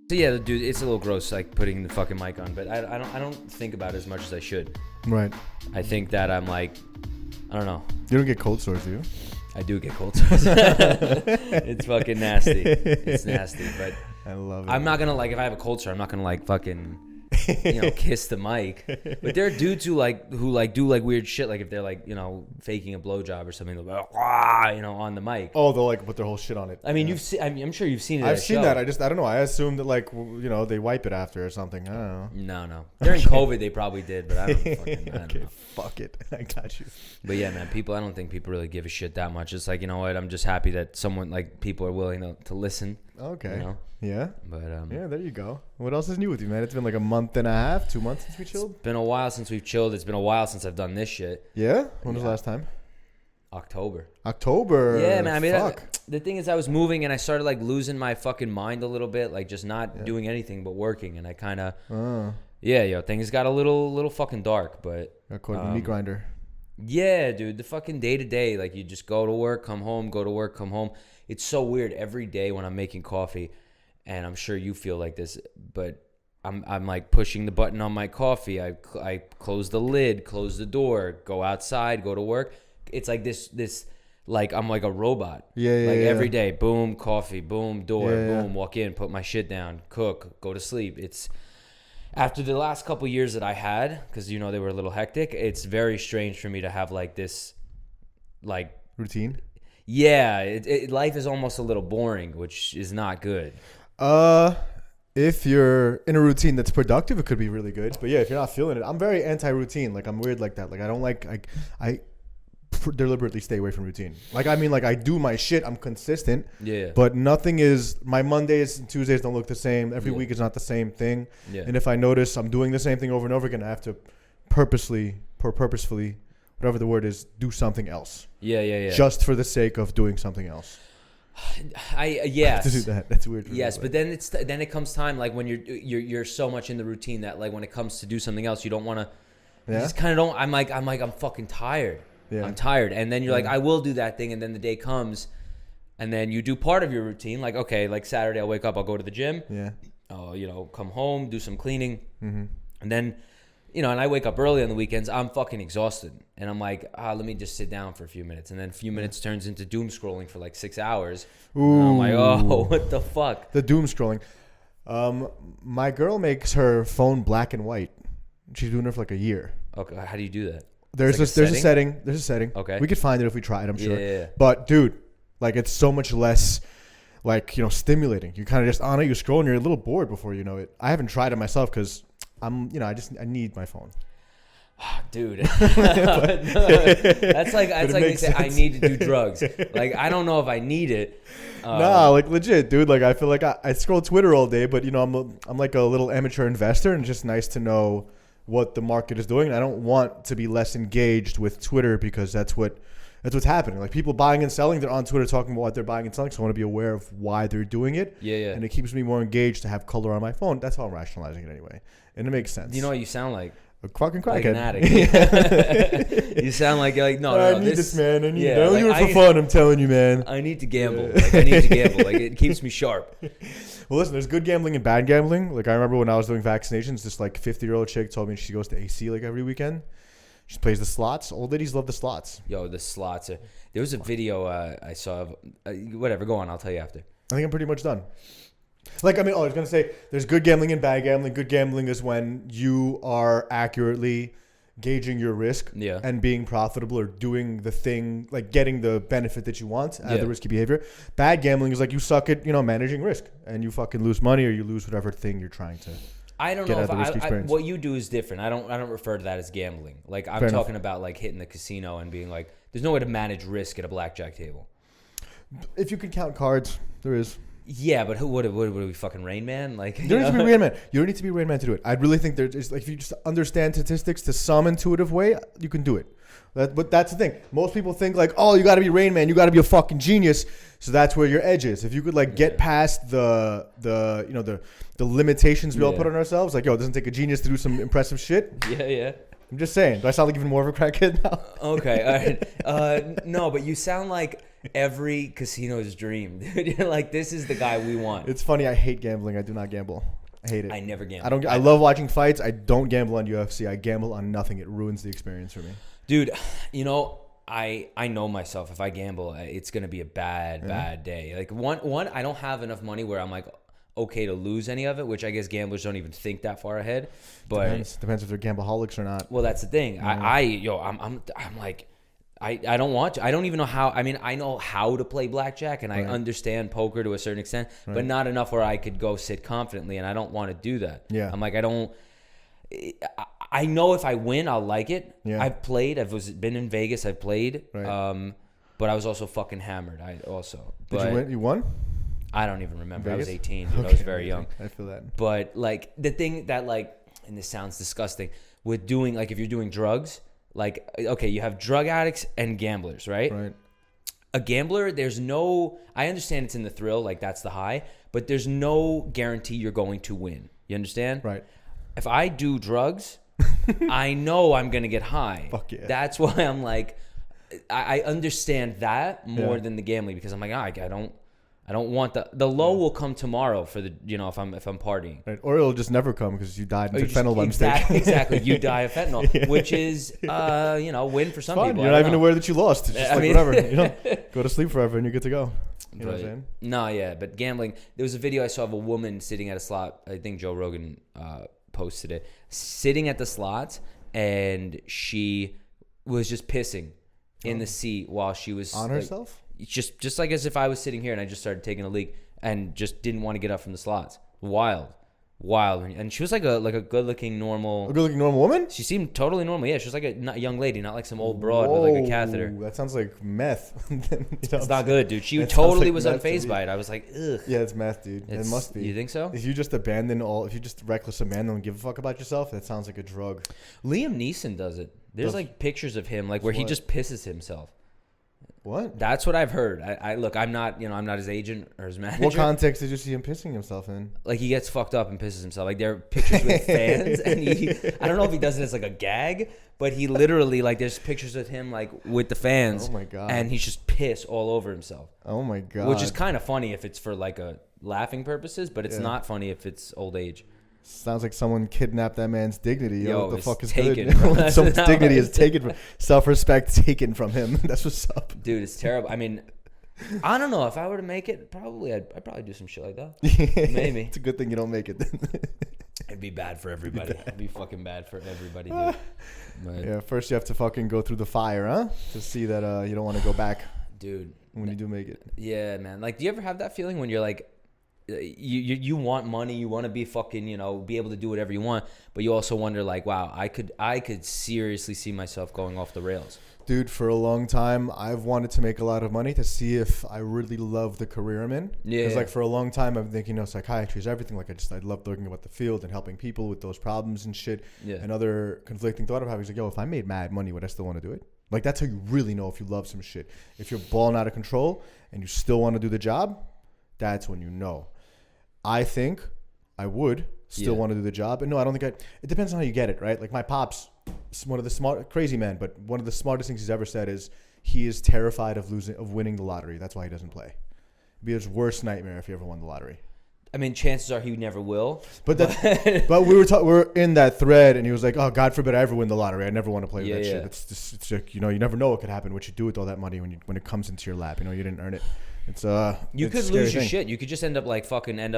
So yeah, dude, it's a little gross, like putting the fucking mic on, but I don't think about it as much as I should. Right. I think that I'm like, I don't know. You don't get cold sores, do you? I do get cold sores. It's fucking nasty. It's nasty, but I love it. I'm not gonna like if I have a cold sore, I'm not gonna like fucking, kiss the mic. But there are dudes who do like weird shit, like if they're like faking a blowjob or something, they'll be like, on the mic. Oh, they'll like put their whole shit on it. I mean, I'm sure you've seen it. I've seen that. I don't know. I assumed that like they wipe it after or something. I don't know. No. During COVID, they probably did, but I don't fucking. I don't know. Fuck it. I got you. But yeah, man, I don't think people really give a shit that much. It's like, you know what? I'm just happy that people are willing to listen. Okay. Yeah. But yeah, there you go. What else is new with you, man? It's been like a month and a half, 2 months since we chilled. It's been a while since we've chilled. It's been a while since I've done this shit. Yeah? When was the last time? October. Yeah, man. I mean, the thing is, I was moving and I started like losing my fucking mind a little bit, like just not doing anything but working, and I kind of things got a little fucking dark. But got caught in the meat grinder. Yeah, dude, the fucking day to day, like you just go to work, come home, go to work, come home. It's so weird every day when I'm making coffee, and I'm sure you feel like this, but I'm like pushing the button on my coffee. I close the lid, close the door, go outside, go to work. It's like this like I'm like a robot. Every day, boom, coffee, boom, door, boom, walk in, put my shit down, cook, go to sleep. It's after the last couple years that I had, because they were a little hectic. It's very strange for me to have like this, like routine. Yeah, life is almost a little boring, which is not good. If you're in a routine that's productive, it could be really good. But yeah, if you're not feeling it, I'm very anti-routine. Like I'm weird like that. Like I don't like I deliberately stay away from routine. Like I mean, like I do my shit. I'm consistent. Yeah. But nothing is. My Mondays and Tuesdays don't look the same. Every week is not the same thing. Yeah. And if I notice I'm doing the same thing over and over again, I have to purposefully, whatever the word is, do something else. Yeah. Just for the sake of doing something else. Yes. To do that. That's weird. Yes, but then it comes time like when you're so much in the routine that like when it comes to do something else, you don't want to. You just kind of don't. I'm fucking tired. Yeah. I'm tired, and then you're like, I will do that thing, and then the day comes, and then you do part of your routine. Like okay, like Saturday, I'll wake up, I'll go to the gym. Yeah. Come home, do some cleaning, and then. And I wake up early on the weekends. I'm fucking exhausted. And I'm like, let me just sit down for a few minutes. And then a few minutes turns into doom scrolling for like 6 hours. Ooh. And I'm like, oh, what the fuck? The doom scrolling. My girl makes her phone black and white. She's doing it for like a year. Okay, how do you do that? There's a setting. There's a setting. Okay. We could find it if we tried, I'm sure. Yeah. But dude, like it's so much less like, stimulating. You kind of just on it, you scroll and you're a little bored before you know it. I haven't tried it myself because I need my phone. Dude. That's like they say I need to do drugs. Like I don't know if I need it. Nah, like legit, dude. Like I feel like I scroll Twitter all day, but I'm like a little amateur investor, and it's just nice to know what the market is doing. And I don't want to be less engaged with Twitter because that's what's happening. Like people buying and selling, they're on Twitter talking about what they're buying and selling. So I want to be aware of why they're doing it. Yeah. And it keeps me more engaged to have color on my phone. That's how I'm rationalizing it anyway. And it makes sense. You know what you sound like? A fucking crackhead. Like an addict. You sound like you're like, no, I need this, man. I need it. I like, don't do it for fun, I'm telling you, man. I need to gamble. Like I need to gamble. Like it keeps me sharp. Well, listen, there's good gambling and bad gambling. Like I remember when I was doing vaccinations, this like 50-year-old chick told me she goes to AC like every weekend. She plays the slots. Old ladies love the slots. Yo, the slots. There was a video I saw of whatever. Go on. I'll tell you after. I think I'm pretty much done. Like, I mean, I was going to say there's good gambling and bad gambling. Good gambling is when you are accurately gauging your risk and being profitable or doing the thing, like getting the benefit that you want out of the risky behavior. Bad gambling is like you suck at, managing risk and you fucking lose money or you lose whatever thing you're trying to. I don't know if what you do is different. I don't refer to that as gambling. Like I'm talking about like hitting the casino and being like, there's no way to manage risk at a blackjack table. If you can count cards, there is. Yeah, but what are we fucking Rain Man? Like you don't need to be Rain Man. You don't need to be Rain Man to do it. I really think there's like if you just understand statistics to some intuitive way, you can do it. But that's the thing. Most people think like, oh, you got to be Rain Man. You got to be a fucking genius. So that's where your edge is. If you could like get past the limitations we all put on ourselves, like, yo, it doesn't take a genius to do some impressive shit. Yeah. I'm just saying. Do I sound like even more of a crackhead now? Okay. All right. No, but you sound like every casino's dream, dude. You're like, this is the guy we want. It's funny. I hate gambling. I do not gamble. I hate it. I never gamble. I don't. I love watching fights. I don't gamble on UFC. I gamble on nothing. It ruins the experience for me. Dude, I know myself. If I gamble, it's gonna be a bad day. Like one, I don't have enough money where I'm like okay to lose any of it, which I guess gamblers don't even think that far ahead. But depends if they're gambleaholics or not. Well, that's the thing. I'm like, I don't want to. I don't even know how. I mean, I know how to play blackjack and I understand poker to a certain extent, but not enough where I could go sit confidently, and I don't want to do that. Yeah. I'm like, I know if I win, I'll like it. Yeah. I've played. Been in Vegas. I've played. Right. But I was also fucking hammered. Did you win? You won? I don't even remember. Vegas? I was 18. Dude. Okay. I was very young. I feel that. But like the thing that like, and this sounds disgusting, with doing like if you're doing drugs, like okay, you have drug addicts and gamblers, right? Right. A gambler, I understand it's in the thrill, like that's the high, but there's no guarantee you're going to win. You understand? Right. If I do drugs, I know I'm going to get high. Fuck yeah. That's why I'm like, I understand that more than the gambling, because I'm like, I don't want the low will come tomorw for the, if I'm partying. Right. Or it'll just never come because you died and took fentanyl by mistake. Exactly. You die of fentanyl, which is, win for some people. You're not even aware that you lost. It's just whatever. Go to sleep forever and you're good to go. You know what I'm saying? No, yeah. But gambling, there was a video I saw of a woman sitting at a slot. I think Joe Rogan posted it. Sitting at the slots, and she was just pissing in the seat while she was on herself. Just like as if I was sitting here and I just started taking a leak and just didn't want to get up from the slots. Wild, and she was like a good-looking normal. A good-looking normal woman. She seemed totally normal. Yeah, she was like a young lady, not like some old broad with like a catheter. That sounds like meth. It's not good, dude. She totally was unfazed by it. I was like, ugh. Yeah, it's meth, dude. It must be. You think so? If you just reckless abandon and give a fuck about yourself, that sounds like a drug. Liam Neeson does it. There's like pictures of him, like where he just pisses himself. What? That's what I've heard. I look, I'm not his agent or his manager. What context did you see him pissing himself in? Like he gets fucked up and pisses himself. Like there are pictures with fans, and I don't know if he does it as like a gag, but he literally like there's pictures of him like with the fans. Oh my god! And he's just pissed all over himself. Oh my god! Which is kind of funny if it's for like a laughing purposes, but it's not funny if it's old age. Sounds like someone kidnapped that man's dignity. Yo, what the fuck is taken, good? Someone's dignity is taken from self-respect taken from him. That's what's up, dude. It's terrible. I mean, I don't know if I were to make it. Probably, I'd probably do some shit like that. Maybe it's a good thing you don't make it. It'd be bad for everybody. It'd be fucking bad for everybody, dude. Yeah, first you have to fucking go through the fire, huh? To see that you don't want to go back, dude. When you do make it. Yeah, man. Like, do you ever have that feeling when you're like, you want money, you want to be fucking, be able to do whatever you want, but you also wonder like, wow, I could seriously see myself going off the rails. Dude, for a long time, I've wanted to make a lot of money to see if I really love the career I'm in. Yeah. Because like for a long time, I'm thinking, psychiatry is everything. Like I love learning about the field and helping people with those problems and shit. Yeah. And other conflicting thought of having like, if I made mad money, would I still want to do it? Like that's how you really know if you love some shit. If you're balling out of control and you still want to do the job, that's when you know. I think I would still want to do the job. And no, I don't think it depends on how you get it, right? Like my pops, one of the crazy man, but one of the smartest things he's ever said is he is terrified of winning the lottery. That's why he doesn't play. It'd be his worst nightmare if he ever won the lottery. I mean, chances are he never will. But we were in that thread, and he was like, "Oh, God forbid I ever win the lottery. I never want to play with that shit. It's like, you never know what could happen. What you do with all that money when it comes into your lap. You didn't earn it. It's you could lose your shit. You could just end up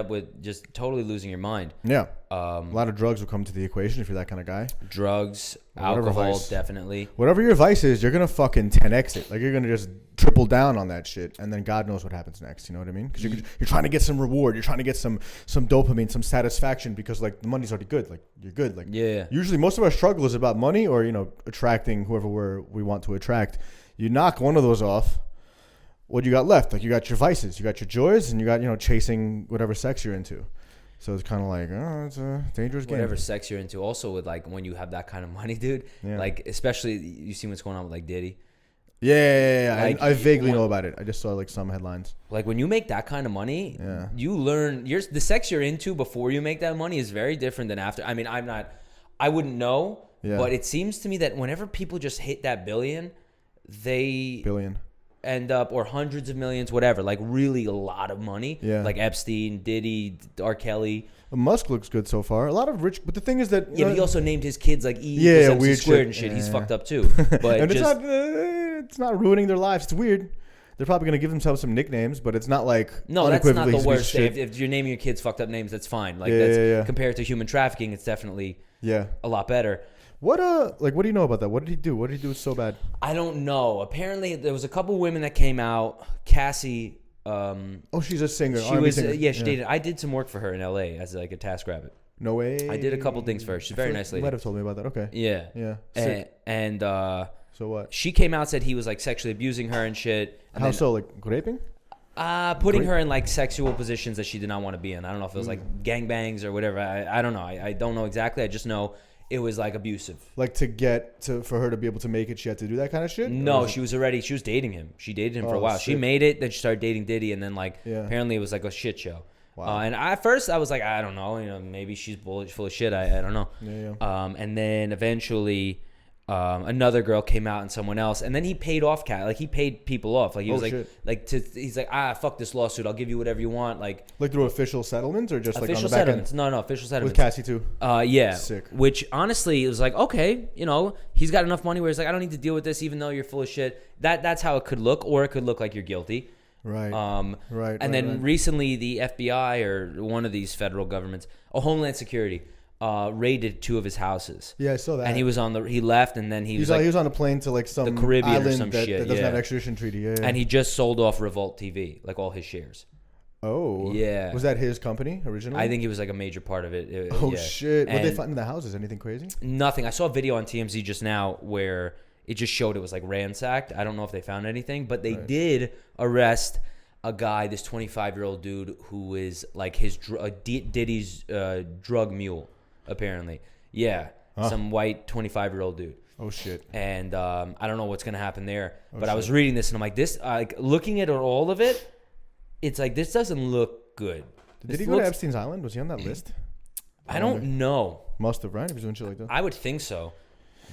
with just totally losing your mind. Yeah. A lot of drugs will come to the equation if you're that kind of guy. Drugs, alcohol, definitely. Whatever your vice is, you're gonna fucking 10x it. Like you're gonna just triple down on that shit, and then God knows what happens next. You know what I mean? Because you're trying to get some reward. You're trying to get some dopamine, some satisfaction because like the money's already good. Like you're good. Like usually most of our struggle is about money or attracting whoever we want to attract. You knock one of those off. What you got left? Like you got your vices, you got your joys, and you got chasing whatever sex you're into. So it's kind of like it's a dangerous game. Whatever sex you're into. Also with like when you have that kind of money, dude. Yeah. Like especially you see what's going on with like Diddy. Yeah. Like, I vaguely know about it. I just saw like some headlines. Like when you make that kind of money, you learn the sex you're into before you make that money is very different than after. I mean, I wouldn't know, Yeah. But it seems to me that whenever people just hit that billion end up, or hundreds of millions, whatever, like really a lot of money. Yeah. Like Epstein, Diddy, R. Kelly. Musk looks good so far. A lot of rich, but the thing is that but he also named his kids like E equals MC weird squared shit. and shit. Yeah. He's fucked up too. But and it's not ruining their lives. It's weird. They're probably gonna give themselves some nicknames, but it's not like no, that's not the worst thing. If you're naming your kids fucked up names, that's fine. Like compared to human trafficking, it's definitely a lot better. What what do you know about that? What did he do? What did he do so bad? I don't know. Apparently, there was a couple women that came out. Cassie. She's a singer. She was singer. She dated. I did some work for her in L.A. as like a TaskRabbit. No way. I did a couple things for her. She's a very nice lady. You might have told me about that. Okay. Yeah. Sick. And so what? She came out, said he was like sexually abusing her and shit. And how so? Like raping? Putting her in like sexual positions that she did not want to be in. I don't know if it was like gangbangs or whatever. I don't know. I don't know exactly. I just know it was like abusive. Like for her to be able to make it, she had to do that kind of shit? No, she was dating him. She dated him for a while. Sick. She made it, then she started dating Diddy, and then apparently it was like a shit show. Wow. And at first I was like, I don't know, maybe she's full of shit. I don't know. Yeah. And then eventually another girl came out and someone else, and then he paid off he paid people off. Like he was he's like, fuck this lawsuit, I'll give you whatever you want. Like through official settlements or just official like on the back settlements? end? No, official settlements. With Cassie too. Yeah. Sick. Which honestly it was like, okay, he's got enough money where he's like, I don't need to deal with this, even though you're full of shit. That's how it could look, or it could look like you're guilty. Right. And then recently the FBI or one of these federal governments, Homeland Security, raided 2 of his houses. Yeah, I saw that. And he was he left, and then he was on a plane to like some the Caribbean island or some that shit. doesn't have an extradition treaty. Yeah. And he just sold off Revolt TV, like all his shares. Oh. Yeah. Was that his company originally? I think he was like a major part of it. Shit. What did they find in the houses? Anything crazy? Nothing. I saw a video on TMZ just now where it just showed it was like ransacked. I don't know if they found anything, but they did arrest a guy, this 25-year-old dude who is like Diddy's drug mule, apparently. Yeah. Some white 25-year-old dude. Oh, shit. And I don't know what's going to happen there. But I was reading this, and I'm like, this, looking at all of it, it's like, this doesn't look good. Did he go to Epstein's Island? Was he on that list? I don't know. Must have, right? If he's doing shit like that. I would think so.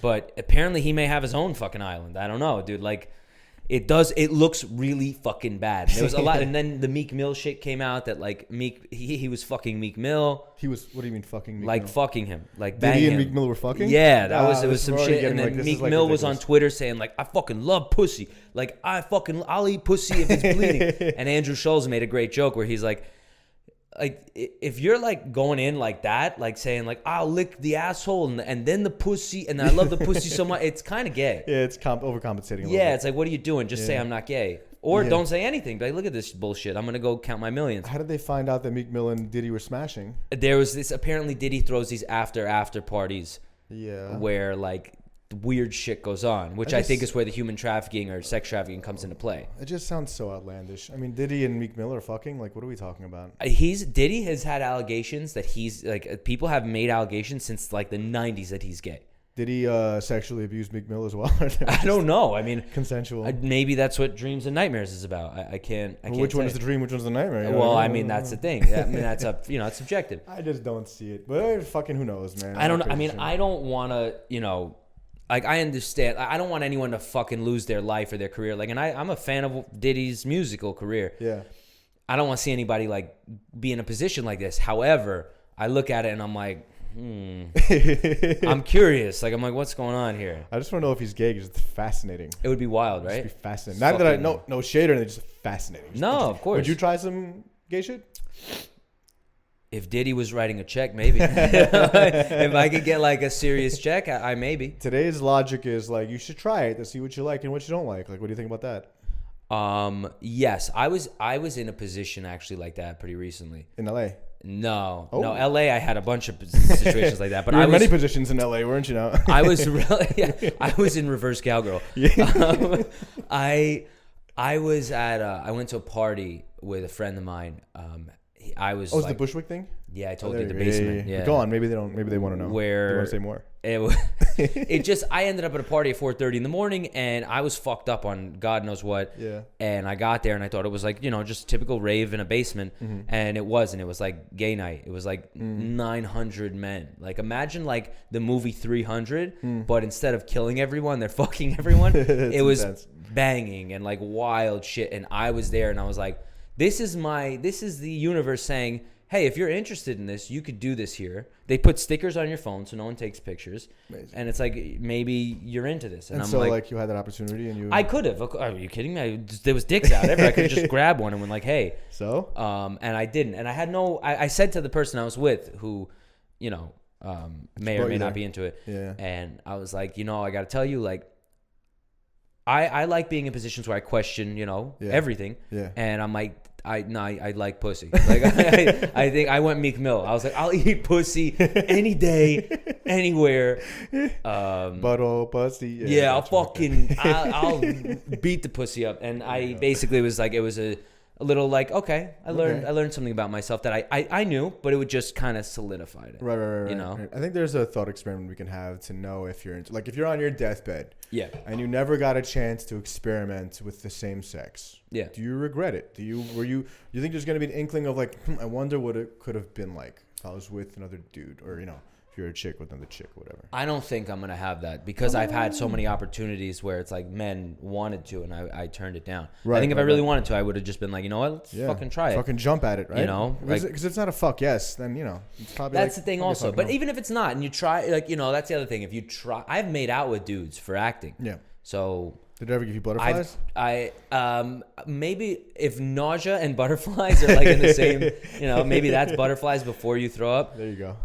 But apparently he may have his own fucking island. I don't know, dude. Like, it looks really fucking bad. There was a lot. And then the Meek Mill shit came out that, like, he was fucking Meek Mill. He was, what do you mean fucking Meek Like, Mill? fucking him. Like, banging Diddy and him. Meek Mill were fucking? Yeah, it was some shit. And then like, Meek Mill was on Twitter saying, like, I fucking love pussy. Like, I'll eat pussy if it's bleeding. And Andrew Schulz made a great joke where he's like, if you're like going in like that, like saying like, I'll lick the asshole and then the pussy, and I love the pussy so much, it's kind of gay. Yeah, it's overcompensating a little bit. It's like, what are you doing? Just say I'm not gay. Or don't say anything. Like, look at this bullshit. I'm going to go count my millions. How did they find out that Meek Mill and Diddy were smashing? There was this, apparently Diddy throws these after parties. Yeah. Where like weird shit goes on, which I think is where the human trafficking or sex trafficking comes into play. It just sounds so outlandish. I mean, Diddy and Meek Mill are fucking. Like, what are we talking about? Diddy has had allegations that he's like, people have made allegations since like the 90s that he's gay. Did he sexually abuse Meek Mill as well? I don't know. I mean, consensual. Maybe that's what Dreams and Nightmares is about. I can't. Which one is the dream? Which one's the nightmare? Well, I mean, that's the thing. I mean, that's it's subjective. I just don't see it. But fucking who knows, man? I don't know. I mean, I don't want to, like, I understand. I don't want anyone to fucking lose their life or their career. Like, and I'm a fan of Diddy's musical career. Yeah. I don't want to see anybody like be in a position like this. However, I look at it and I'm like, I'm curious. Like, I'm like, what's going on here? I just want to know if he's gay. It's just fascinating. It would be wild, right? It'd be fascinating. Not that I no shade or anything. Just fascinating. No, of course. Would you try some gay shit? If Diddy was writing a check, maybe. If I could get like a serious check, I maybe. Today's logic is like, you should try it to see what you like and what you don't like. Like, what do you think about that? Yes, I was in a position actually like that pretty recently. In LA? No, LA. I had a bunch of situations like that, but you were in many positions in LA, weren't you? Now I was really, I was in reverse cowgirl. Yeah. I went to a party with a friend of mine. I was. Oh, was the Bushwick thing? Yeah, I told you the basement. Yeah. Go on. Maybe they don't. Maybe they want to know. Where they want to say more. I ended up at a party at 4:30 in the morning, and I was fucked up on God knows what. Yeah. And I got there, and I thought it was like, just a typical rave in a basement, and it wasn't. It was like gay night. It was like 900 men. Like imagine like the movie 300, but instead of killing everyone, they're fucking everyone. It was intense. Banging and like wild shit, and I was there, and I was like, this is the universe saying, hey, if you're interested in this, you could do this here. They put stickers on your phone so no one takes pictures. Amazing. And it's like, maybe you're into this. And I'm so like you had that opportunity and you... I could have. Are you kidding me? There was dicks out everywhere. I could just grab one and went like, hey. So? And I didn't. And I had I said to the person I was with who, may or may not be into it. Yeah. And I was like, I got to tell you, like, I like being in positions where I question, everything. Yeah. And I'm like, I like pussy. Like I think I went Meek Mill. I was like, I'll eat pussy any day, anywhere. But oh, pussy. Yeah, I'll beat the pussy up. And I basically was like, it was a little like, okay, I learned something about myself that I knew, but it would just kind of solidified it. Right. Right. I think there's a thought experiment we can have to know if you're into, like if you're on your deathbed, and you never got a chance to experiment with the same sex. Yeah. Do you regret it? Do you think there's gonna be an inkling of like, I wonder what it could have been like if I was with another dude, or if you're a chick with another chick, or whatever. I don't think I'm gonna have that because I've had so many opportunities where it's like men wanted to and I turned it down. Right, I think if I really wanted to, I would have just been like, you know what, let's fucking try it. Fucking jump at it, right? Because it's not a fuck yes, then it's probably that's the thing also. But even if it's not, and you try, like that's the other thing. If you try, I've made out with dudes for acting. Yeah. So. Did it ever give you butterflies? Maybe if nausea and butterflies are like in the same, maybe that's butterflies before you throw up. There you go.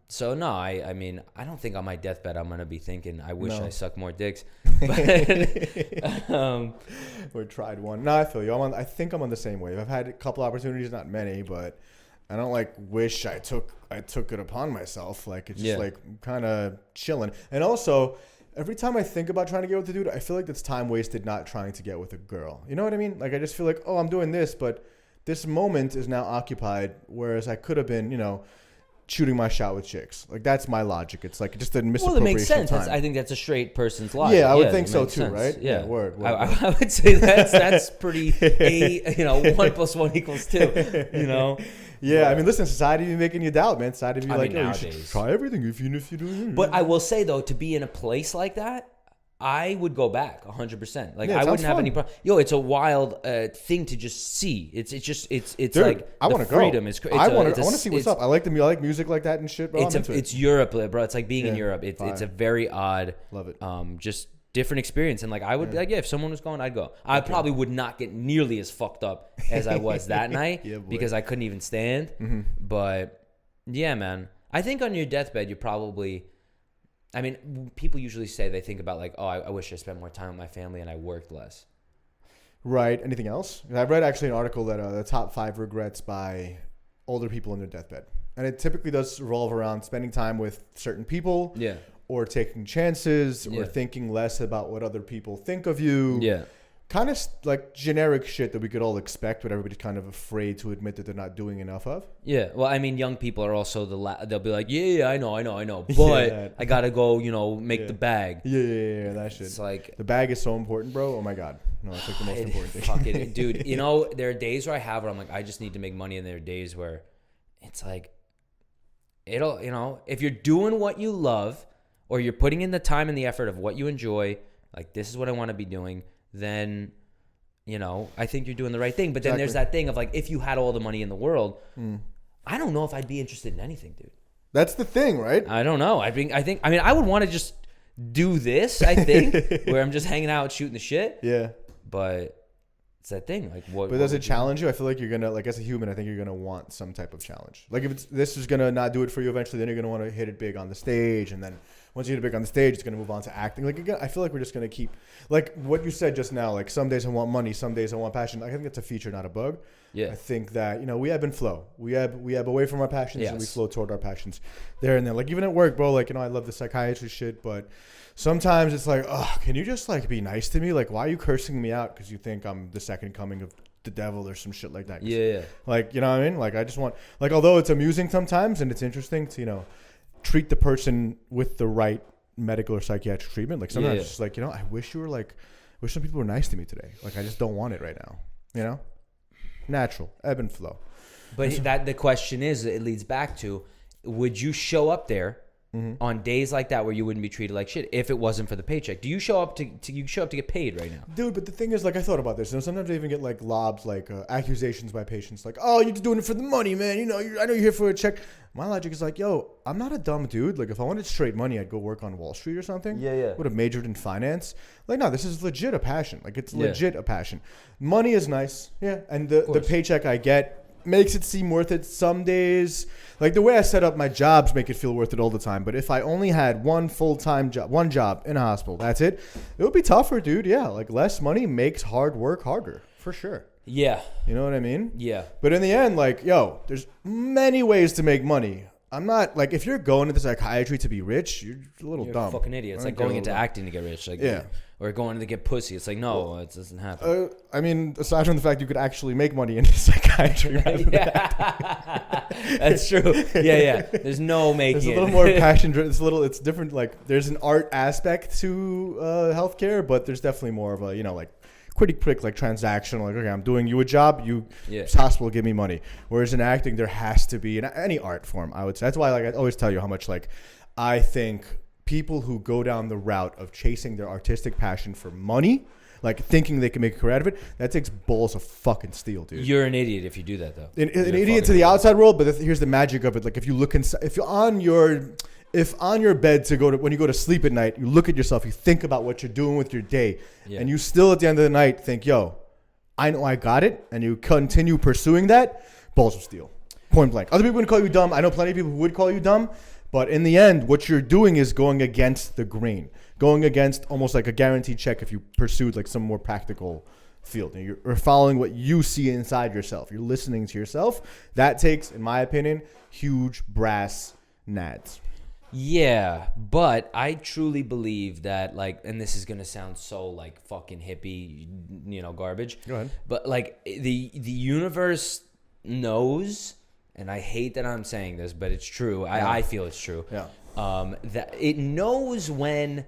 So no, I mean, I don't think on my deathbed I'm gonna be thinking, I wish I sucked more dicks. Or tried one. No, I feel you. I think I'm on the same wave. I've had a couple opportunities, not many, but I don't like wish I took it upon myself. Like it's just like kind of chilling, and also. Every time I think about trying to get with a dude, I feel like that's time wasted not trying to get with a girl. You know what I mean? Like I just feel like, oh, I'm doing this, but this moment is now occupied, whereas I could have been, shooting my shot with chicks. Like that's my logic. It's like just a misappropriation. Well, it makes sense. I think that's a straight person's logic. Yeah, I would think so too, sense. Right? Yeah, word. I would say that's pretty. 1 + 1 = 2. Yeah, I mean, listen, society be making you doubt, man. Society be like, you should try everything if you do. But I will say though, to be in a place like that, I would go back 100%. Like I wouldn't have any problem. It's a wild thing to just see. It's Dude, like I want to go. Freedom is. I want to see what's up. I like music like that and shit. Bro, it's Europe, bro. It's like being in Europe. It's a very odd. Love it. Just different experience, and like I would be like, if someone was going, I'd go. I probably would not get nearly as fucked up as I was that night because I couldn't even stand. Mm-hmm. But yeah, man, I think on your deathbed you probably. I mean, people usually say they think about like, oh, I wish I spent more time with my family and I worked less. Right. Anything else? I've read actually an article that the top 5 regrets by older people in their deathbed, and it typically does revolve around spending time with certain people. Yeah. Or taking chances, or thinking less about what other people think of you. Yeah. Kind of like generic shit that we could all expect, but everybody's kind of afraid to admit that they're not doing enough of. Yeah. Well, I mean, young people are also they'll be like, yeah, I know. But I got to go, make the bag. Yeah, that shit. It's like. The bag is so important, bro. Oh, my God. No, it's like the most important thing. Fuck it. Dude, there are days where I'm like, I just need to make money. And there are days where it's like, if you're doing what you love, or you're putting in the time and the effort of what you enjoy, like this is what I want to be doing, then, I think you're doing the right thing. But then there's that thing of like, if you had all the money in the world, I don't know if I'd be interested in anything, dude. That's the thing, right? I don't know. I would want to just do this, I think, where I'm just hanging out shooting the shit. Yeah. But it's that thing. Like what? But does it challenge you? I feel like you're gonna, like as a human, I think you're gonna want some type of challenge. Like if this is gonna not do it for you eventually, then you're gonna want to hit it big on the stage, and then once you hit it big on the stage, it's gonna move on to acting. Like again, I feel like we're just gonna keep, like what you said just now. Like some days I want money, some days I want passion. I think it's a feature, not a bug. Yeah. I think that we ebb and flow. We ebb away from our passions, and we flow toward our passions there and then. Like even at work, bro. Like I love the psychiatry shit, but sometimes it's like, oh, can you just like be nice to me? Like why are you cursing me out because you think I'm the second coming of the devil or some shit like that. Yeah. Like, you know what I mean? Like, I just want, like, although it's amusing sometimes and it's interesting to, you know, treat the person with the right medical or psychiatric treatment. Like, sometimes it's just like, you know, I wish some people were nice to me today. Like, I just don't want it right now. You know? Natural. Ebb and flow. But the question is, it leads back to, would you show up there on days like that where you wouldn't be treated like shit if it wasn't for the paycheck? Do you show up to get paid right now? Dude, but the thing is, like, I thought about this. You know, sometimes I even get like lobs, like accusations by patients, like, "Oh, you're just doing it for the money, man. You know, I know you're here for a check." My logic is like, "Yo, I'm not a dumb dude. Like, if I wanted straight money, I'd go work on Wall Street or something. Yeah. Would have majored in finance. Like, no, this is legit a passion. Like, it's legit a passion. Money is nice, and the paycheck I get makes it seem worth it some days. Like, the way I set up my jobs make it feel worth it all the time. But if I only had one full-time job, one job in a hospital, that's it, it would be tougher, dude. Yeah, like, less money makes hard work harder, for sure. Yeah. You know what I mean? Yeah. But in the end, like, yo, there's many ways to make money. I'm not, like, if you're going into psychiatry to be rich, you're a little dumb. You're a fucking idiot. It's like going into acting to get rich. Like, or going to get pussy. It's like, no, it doesn't happen. I mean, aside from the fact you could actually make money in psychiatry. That's true. Yeah. There's no making. There's a little more passion. It's different. Like, there's an art aspect to healthcare, but there's definitely more of a, you know, like, pretty quick, like, transactional. Like, okay, I'm doing you a job. This hospital give me money. Whereas in acting, there has to be, in any art form, I would say. That's why, like, I always tell you how much, like, I think people who go down the route of chasing their artistic passion for money, like, thinking they can make a career out of it, that takes balls of fucking steel, dude. You're an idiot if you do that, though. An idiot to the outside world, but here's the magic of it. Like, if you look inside, if on your bed when you go to sleep at night, you look at yourself, you think about what you're doing with your day, and you still at the end of the night think, yo, I know I got it, and you continue pursuing that, balls of steel. Point blank. Other people would call you dumb. I know plenty of people who would call you dumb, but in the end, what you're doing is going against the grain, going against almost like a guaranteed check if you pursued like some more practical field. You're following what you see inside yourself. You're listening to yourself. That takes, in my opinion, huge brass nads. Yeah, but I truly believe that, like, and this is gonna sound so like fucking hippie, you know, garbage. Go ahead. But like the universe knows, and I hate that I'm saying this, but it's true. I feel it's true. Yeah. That it knows when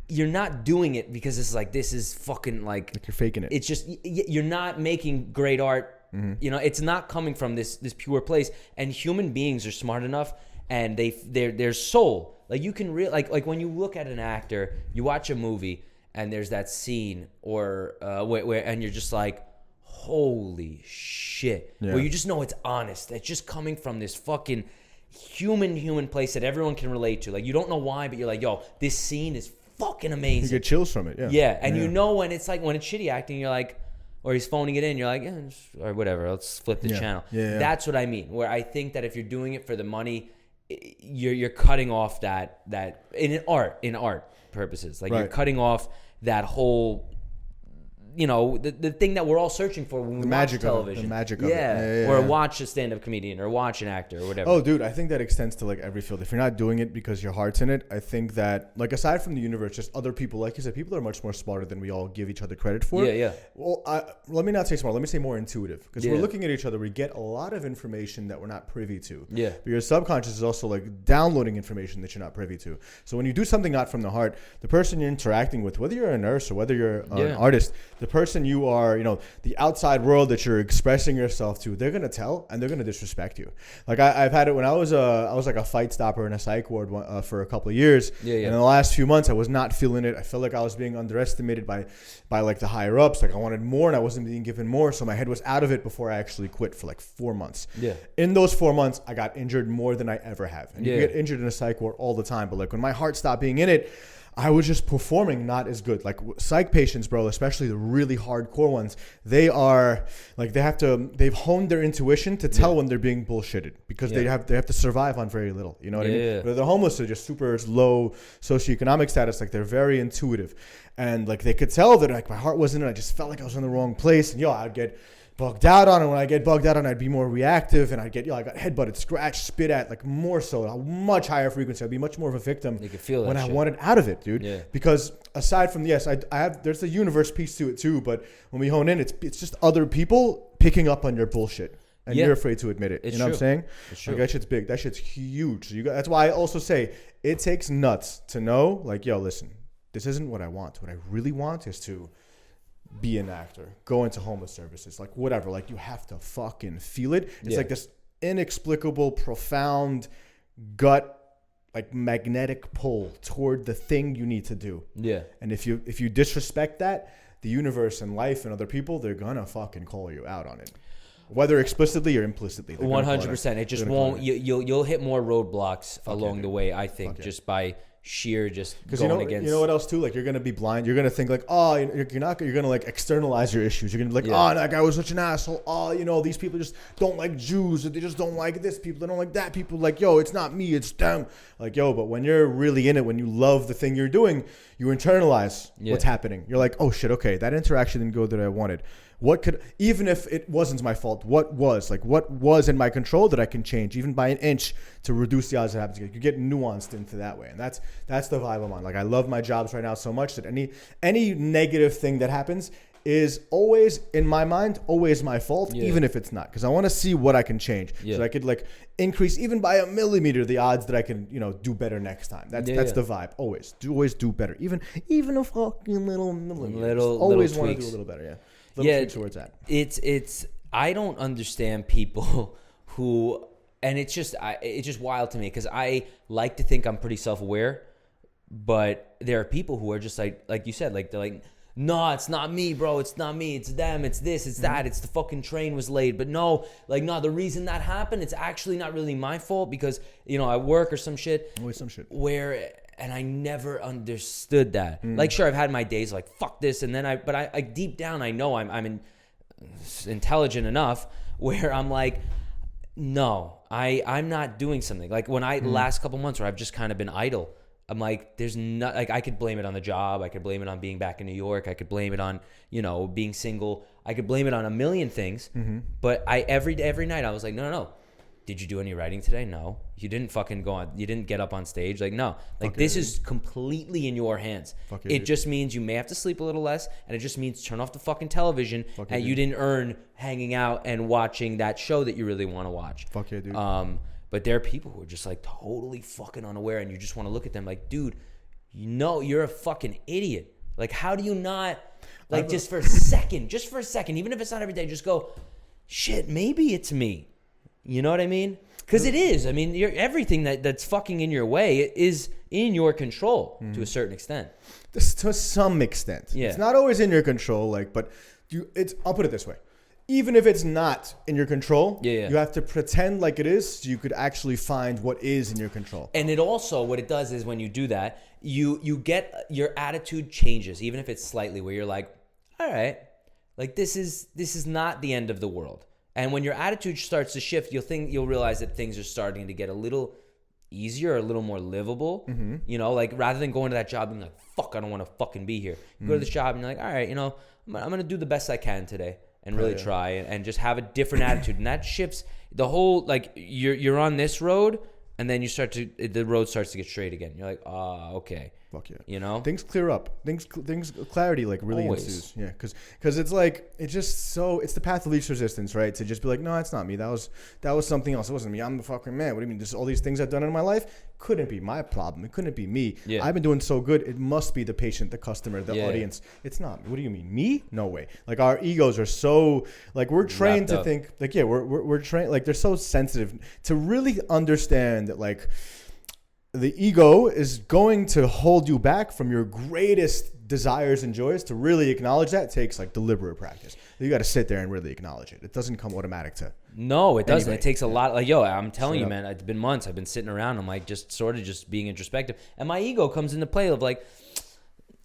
you're not doing it because this is fucking like you're faking it. It's just you're not making great art. Mm-hmm. You know, it's not coming from this pure place. And human beings are smart enough. And their soul, like, you can like when you look at an actor, you watch a movie and there's that scene or where and you're just like, holy shit, where you just know it's honest. It's just coming from this fucking human place that everyone can relate to. Like, you don't know why, but you're like, yo, this scene is fucking amazing. You get chills from it. And you know when it's shitty acting, you're like, or he's phoning it in, you're like, or whatever, let's flip the channel. That's what I mean. Where I think that if you're doing it for the money, you're cutting off that in art purposes, like, you're cutting off that whole, you know, the thing that we're all searching for when we watch television. The magic of it. Or watch a stand-up comedian or watch an actor or whatever. Oh, dude, I think that extends to, like, every field. If you're not doing it because your heart's in it, I think that, like, aside from the universe, just other people, like you said, people are much more smarter than we all give each other credit for. Yeah. Well, let me not say smart. Let me say more intuitive. Because we're looking at each other, we get a lot of information that we're not privy to. Yeah. But your subconscious is also, like, downloading information that you're not privy to. So when you do something not from the heart, the person you're interacting with, whether you're a nurse or whether you're an artist, the person you are, you know, the outside world that you're expressing yourself to, they're gonna tell and they're gonna disrespect you. Like, I've had it when I was like a fight stopper in a psych ward for a couple of years. And in the last few months, I was not feeling it. I felt like I was being underestimated by like the higher ups. Like, I wanted more and I wasn't being given more, so my head was out of it before I actually quit for like 4 months. In those 4 months, I got injured more than I ever have. And you get injured in a psych ward all the time, but like when my heart stopped being in it, I was just performing not as good. Like, psych patients, bro, especially the really hardcore ones, they are like, they've honed their intuition to tell when they're being bullshitted because they have to survive on very little. You know what I mean? But the homeless are just super low socioeconomic status. Like, they're very intuitive, and like they could tell that like my heart wasn't in it. I just felt like I was in the wrong place, and I'd get bugged out on. And when I get bugged out on, I'd be more reactive, and I got headbutted, scratched, spit at, like more so, a much higher frequency. I'd be much more of a victim You could feel that when shit. I wanted out of it, dude. Yeah. Because aside from I have there's the universe piece to it too, but when we hone in, it's just other people picking up on your bullshit. And you're afraid to admit it. It's you know true. what I'm saying? It's true. Like, that shit's big. That shit's huge. So that's why I also say it takes nuts to know, like, yo, listen, this isn't what I want. What I really want is to be an actor, go into homeless services, like whatever. Like, you have to fucking feel it. It's like this inexplicable, profound gut, like magnetic pull toward the thing you need to do. Yeah. And if you disrespect that, the universe and life and other people, they're gonna fucking call you out on it. Whether explicitly or implicitly. 100%. It just won't. You'll hit more roadblocks along the way. I think just by sheer going against. You know what else too? Like, you're gonna be blind. You're gonna think like, oh, you're gonna like externalize your issues. You're gonna be like, oh, that guy was such an asshole. Oh, these people just don't like Jews. They just don't like this people. They don't like that people. Like, yo, it's not me, it's them. Like, yo, but when you're really in it, when you love the thing you're doing, you internalize what's happening. You're like, oh shit, okay, that interaction didn't go that I wanted. What could, even if it wasn't my fault, what was in my control that I can change, even by an inch, to reduce the odds that happens again? You get nuanced into that way. And that's the vibe I'm on. Like, I love my jobs right now so much that any negative thing that happens is always, in my mind, always my fault, even if it's not. Because I want to see what I can change. So I could, like, increase, even by a millimeter, the odds that I can, do better next time. That's the vibe. Always do better. Even a fucking little millimeter. Always want to do a little better, towards that. It's I don't understand people who, and it's just wild to me, because I like to think I'm pretty self-aware, but there are people who are just like you said, like, they're like, no, it's not me, bro. It's not me. It's them. It's this. It's that. It's the fucking train was late. But no, the reason that happened, it's actually not really my fault, because, I work or some shit. Always some shit. And I never understood that. Like, sure, I've had my days like, fuck this. And then I deep down, I know I'm intelligent enough where I'm like, no, I'm not doing something. Like, when last couple months where I've just kind of been idle, I'm like, there's not, like, I could blame it on the job. I could blame it on being back in New York. I could blame it on, being single. I could blame it on a million things. But every night I was like, no. Did you do any writing today? No. You didn't fucking go on. You didn't get up on stage. Like, no. Like, this is completely in your hands. It just means you may have to sleep a little less, and it just means turn off the fucking television, and you didn't earn hanging out and watching that show that you really want to watch. Fuck yeah, dude. But there are people who are just, like, totally fucking unaware, and you just want to look at them like, dude, you're a fucking idiot. Like, how do you not, like, just for a second, even if it's not every day, just go, shit, maybe it's me. You know what I mean? Because it is. I mean, everything that's fucking in your way is in your control to a certain extent. To some extent. Yeah. It's not always in your control, but I'll put it this way. Even if it's not in your control, you have to pretend like it is, so you could actually find what is in your control. And it also, what it does is, when you do that, you get, your attitude changes, even if it's slightly, where you're like, all right, like, this is not the end of the world. And when your attitude starts to shift, you'll realize that things are starting to get a little easier, a little more livable. Like, rather than going to that job and being like, fuck, I don't want to fucking be here. You go to this job and you're like, all right, I'm going to do the best I can today and really try and just have a different attitude. And that shifts the whole, like, you're on this road, and then the road starts to get straight again. You're like, okay. Fuck yeah. Things Things clear up. Things clarity, like, really ensues. Yeah, because it's like, it's the path of least resistance, right? To just be like, no, it's not me. That was something else. It wasn't me. I'm the fucking man. What do you mean? Just all these things I've done in my life couldn't be my problem. It couldn't be me. Yeah. I've been doing so good. It must be the patient, the customer, the audience. It's not. What do you mean? Me? No way. Like, our egos are so, like, we're trained to think, like, we're trained, like, they're so sensitive to really understand that, like, the ego is going to hold you back from your greatest desires and joys. To really acknowledge that takes, like, deliberate practice. You got to sit there and really acknowledge it. It doesn't come automatic to. No, it doesn't. It takes a lot. Like, I'm telling you, man, it's been months. I've been sitting around. I'm like, just being introspective. And my ego comes into play of like,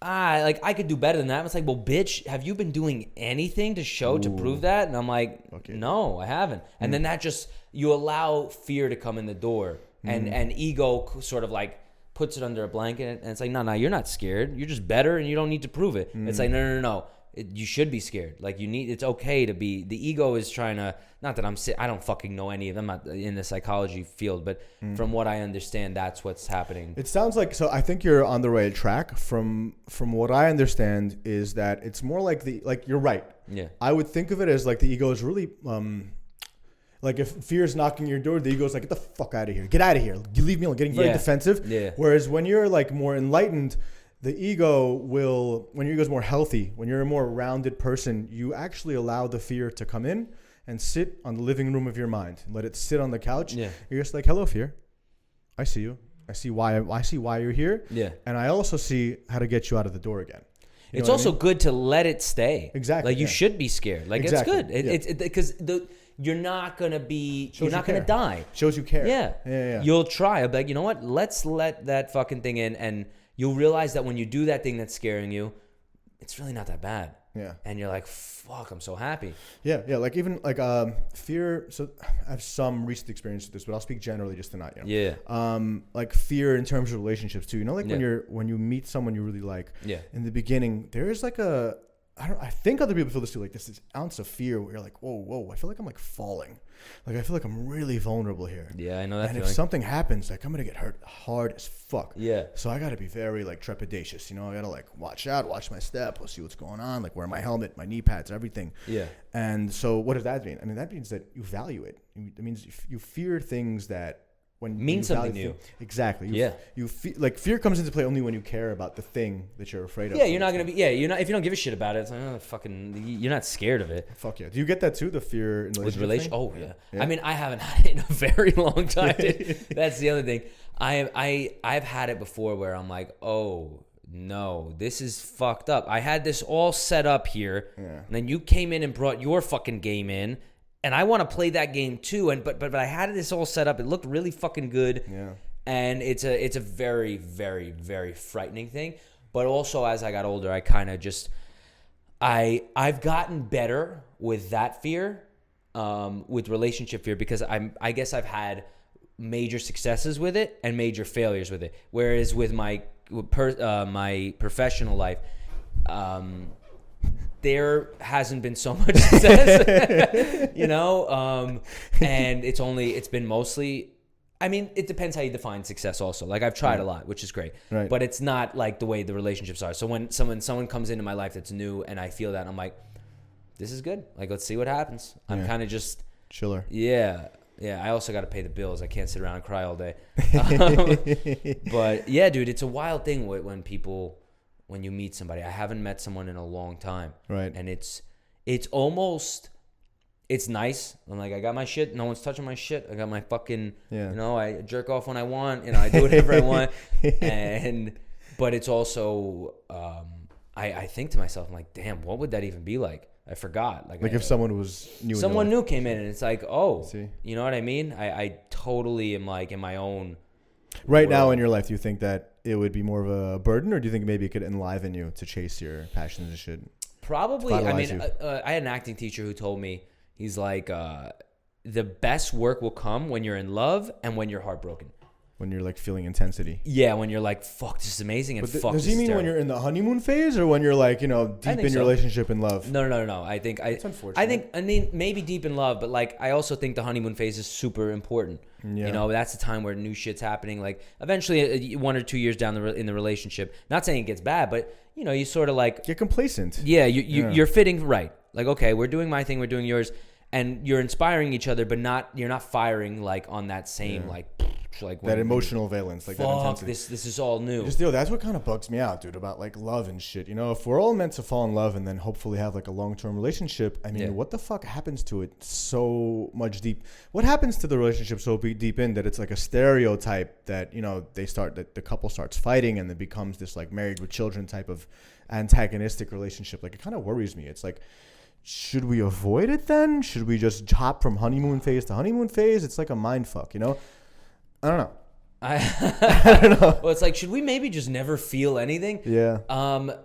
I could do better than that. It's like, well, bitch, have you been doing anything to prove that? And I'm like, no, I haven't. And then that just, you allow fear to come in the door. And ego sort of, like, puts it under a blanket, and it's like, no, you're not scared. You're just better, and you don't need to prove it. It's like, no. you should be scared. Like it's okay to be. The ego is trying to. Not that I don't fucking know any of them. I'm not in the psychology field, but from what I understand, that's what's happening. It sounds like, so I think you're on the right track. From what I understand is that it's more like you're right. Yeah. I would think of it as like the ego is really like if fear is knocking your door, the ego is like, get the fuck out of here. Get out of here. You leave me alone. Getting very defensive. Yeah. Whereas when you're like more enlightened, the ego when your ego is more healthy, when you're a more rounded person, you actually allow the fear to come in and sit on the living room of your mind and let it sit on the couch. Yeah. You're just like, hello, fear. I see you. I see why you're here. Yeah. And I also see how to get you out of the door again. It's also good to let it stay. Exactly. Like you should be scared. Like it's good. It's because you're not gonna be. You're not gonna die. Shows you care. Yeah. You'll try. I'll be like, you know what? Let's let that fucking thing in, and you'll realize that when you do that thing that's scaring you, it's really not that bad. Yeah. And you're like, fuck, I'm so happy. Yeah. Like even like fear. So I have some recent experience with this, but I'll speak generally just tonight. Yeah. Like fear in terms of relationships too. You know, like when you meet someone you really like. Yeah. In the beginning, there is like I think other people feel this too. Like this ounce of fear where you're like, whoa. I feel like I'm like falling. Like I feel like I'm really vulnerable here. Yeah, I know that. And feeling. If something happens, like I'm gonna get hurt hard as fuck. Yeah. So I gotta be very like trepidatious. You know, I gotta like watch out, watch my step, we'll see what's going on. Like wear my helmet, my knee pads, everything. Yeah. And so what does that mean? I mean that means that you value it. It means you fear things that means something new. Exactly. You feel like fear comes into play only when you care about the thing that you're afraid of. Yeah, you're not gonna be. Yeah, you're not. If you don't give a shit about it, it's like, oh, fucking. You're not scared of it. Fuck yeah. Do you get that too? The fear in relationship. Oh yeah. I mean, I haven't had it in a very long time. That's the other thing. I've had it before where I'm like, oh no, this is fucked up. I had this all set up here, and then you came in and brought your fucking game in. And I want to play that game too, but I had this all set up. It looked really fucking good, and it's a very, very, very frightening thing. But also, as I got older, I kind of just I've gotten better with that fear, with relationship fear, because I guess I've had major successes with it and major failures with it. Whereas with my professional life, there hasn't been so much success, you know, and it's been mostly, I mean, it depends how you define success also. Like I've tried a lot, which is great, but it's not like the way the relationships are. So when someone comes into my life that's new and I feel that, I'm like, this is good. Like, let's see what happens. I'm kind of just chiller. Yeah. I also got to pay the bills. I can't sit around and cry all day. But yeah, dude, it's a wild thing when you meet somebody. I haven't met someone in a long time. Right. And it's almost, it's nice. I'm like, I got my shit. No one's touching my shit. I got my fucking, you know, I jerk off when I want. You know, I do whatever I want. But it's also, I think to myself, I'm like, damn, what would that even be like? I forgot. Like if someone was new. Someone new came in and it's like, oh, you know what I mean? I totally am like in my own. Right now in your life, do you think that it would be more of a burden, or do you think maybe it could enliven you to chase your passions and shit? Probably. I mean, I had an acting teacher who told me, he's like, the best work will come when you're in love and when you're heartbroken. When you're like feeling intensity. Yeah, when you're like, fuck, this is amazing, and fuck, does he mean when you're in the honeymoon phase, or when you're like, you know, deep in your relationship and love? No. It's unfortunate. I mean, maybe deep in love, but like, I also think the honeymoon phase is super important. Yeah. You know, that's the time where new shit's happening. Like, eventually, 1 or 2 years down in the relationship, not saying it gets bad, but you know, you sort of like get complacent. Yeah, you're fitting right. Like, okay, we're doing my thing, we're doing yours, and you're inspiring each other, but you're not firing like on that same like that emotional valence, like that intensity. This is all new. Just that's what kind of bugs me out, dude, about like love and shit. You know, if we're all meant to fall in love and then hopefully have like a long-term relationship, I mean, what the fuck happens to it so much deep? What happens to the relationship so deep in that it's like a stereotype that, you know, that the couple starts fighting and it becomes this like married with children type of antagonistic relationship? Like, it kind of worries me. It's like, should we avoid it then? Should we just hop from honeymoon phase to honeymoon phase? It's like a mind fuck, you know? I don't know. I don't know. Well, it's like, should we maybe just never feel anything? Yeah.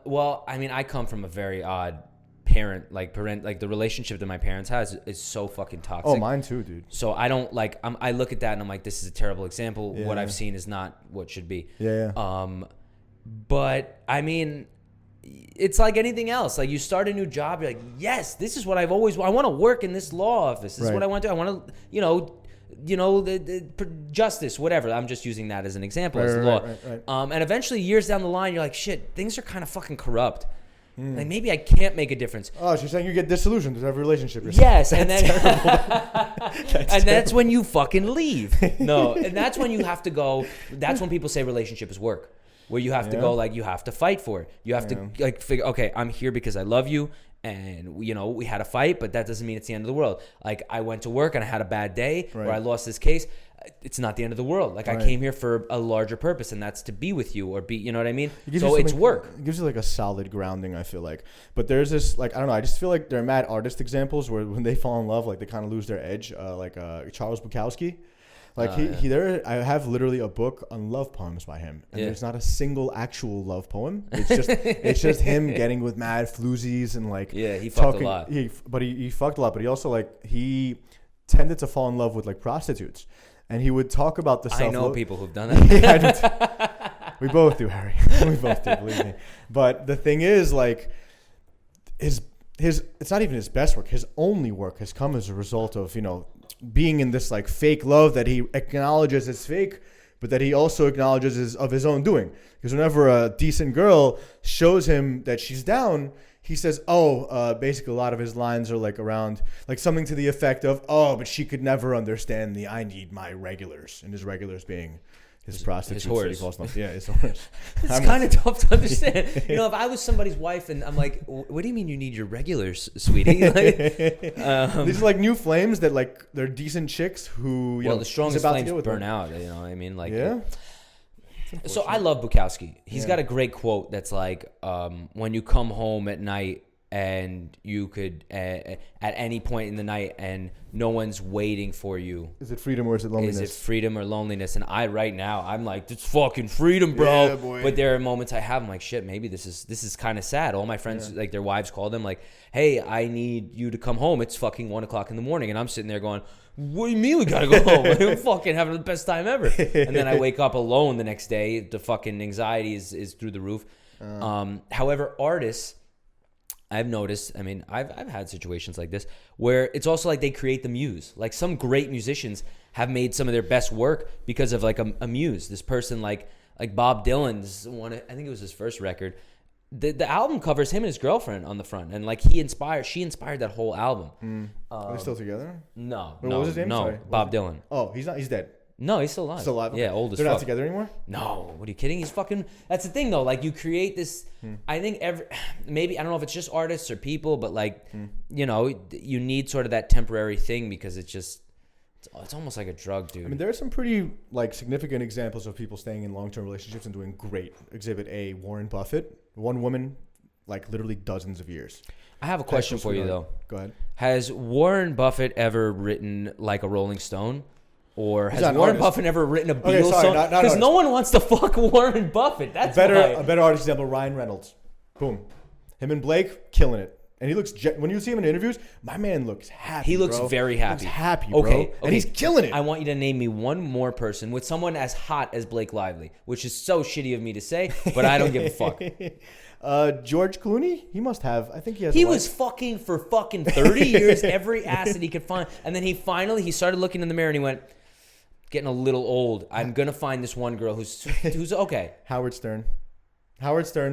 Well, I mean, I come from a very odd parent, like the relationship that my parents has is so fucking toxic. Oh, mine too, dude. So I don't like, I look at that and I'm like, this is a terrible example. Yeah. What I've seen is not what should be. Yeah. But I mean, it's like anything else. Like you start a new job, you're like, yes, this is what I want to work in this law office. This is what I want to do. I want to, the justice, whatever. I'm just using that as an example, as the law. Right. And eventually, years down the line, you're like, shit, things are kind of fucking corrupt. Like maybe I can't make a difference. Oh, so you're saying you get disillusioned with every relationship. Yes, and then that's when you fucking leave. No, and that's when you have to go. That's when people say relationship is work, where you have to go, like you have to fight for it. You have to like figure, okay, I'm here because I love you, and we had a fight, but that doesn't mean it's the end of the world. Like I went to work and I had a bad day, or I lost this case. It's not the end of the world. Like I came here for a larger purpose, and that's to be with you or be, you know what I mean? So it's work. It gives you like a solid grounding, I feel like. But there's this, like, I don't know, I just feel like there are mad artist examples where when they fall in love, like they kind of lose their edge. Like Charles Bukowski. Like I have literally a book on love poems by him, and there's not a single actual love poem. It's just him getting with mad floozies and like he fucked a lot. He fucked a lot, but he also like he tended to fall in love with like prostitutes. And he would talk about the self-love. I know people who've done that. Yeah, we both do, Harry. We both do, believe me. But the thing is, like, his it's not even his best work. His only work has come as a result of, being in this, like, fake love that he acknowledges as fake, but that he also acknowledges is of his own doing. Because whenever a decent girl shows him that she's down, he says, basically a lot of his lines are like around, like something to the effect of, but she could never understand I need my regulars. And his regulars being his prostitutes. His whores. Yeah, his whores. It's kind of tough to understand. If I was somebody's wife and I'm like, what do you mean you need your regulars, sweetie? Like, these are like new flames that like, they're decent chicks who, the strongest flames burn out. You know what I mean? Like, yeah. So I love Bukowski. He's got a great quote that's like, when you come home at night and you could, at any point in the night and no one's waiting for you. Is it freedom or is it loneliness? Is it freedom or loneliness? And right now, I'm like, it's fucking freedom, bro. Yeah, boy. But there are moments I'm like, shit, maybe this is kind of sad. All my friends, like their wives call them like, hey, I need you to come home. It's fucking 1:00 in the morning. And I'm sitting there going, what do you mean we gotta go home? I'm fucking having the best time ever. And then I wake up alone the next day. The fucking anxiety is through the roof. However, artists, I've noticed, I've had situations like this where it's also like they create the muse. Like some great musicians have made some of their best work because of like a muse. This person like Bob Dylan's one, I think it was his first record. The album covers him and his girlfriend on the front, and like she inspired that whole album. Are they still together? No. What was his name? No, Sorry. Bob Dylan. Oh, he's not. He's dead. No, he's still alive. Still alive. Okay. Yeah, old as They're fuck. not together anymore? No. What are you kidding? He's fucking. That's the thing though. Like you create this. I think maybe I don't know if it's just artists or people, but like you need sort of that temporary thing because it's almost like a drug, dude. There are some pretty like significant examples of people staying in long-term relationships and doing great. Exhibit A, Warren Buffett, one woman, like literally dozens of years. I have a question for you though. Go ahead. Has Warren Buffett ever written like a Rolling Stone? Or has Warren Buffett ever written a Beatles song? Because no one wants to fuck Warren Buffett. That's a better artist example, Ryan Reynolds. Boom. Him and Blake, killing it. And he looks, when you see him in interviews, my man looks happy. He looks very happy. He looks happy, bro. Okay. And he's killing it. I want you to name me one more person with someone as hot as Blake Lively, which is so shitty of me to say, but I don't give a fuck. George Clooney, he must have. I think he has. He was fucking for fucking 30 years, every ass that he could find. And then he started looking in the mirror and he went, getting a little old. I'm going to find this one girl who's okay. Howard Stern,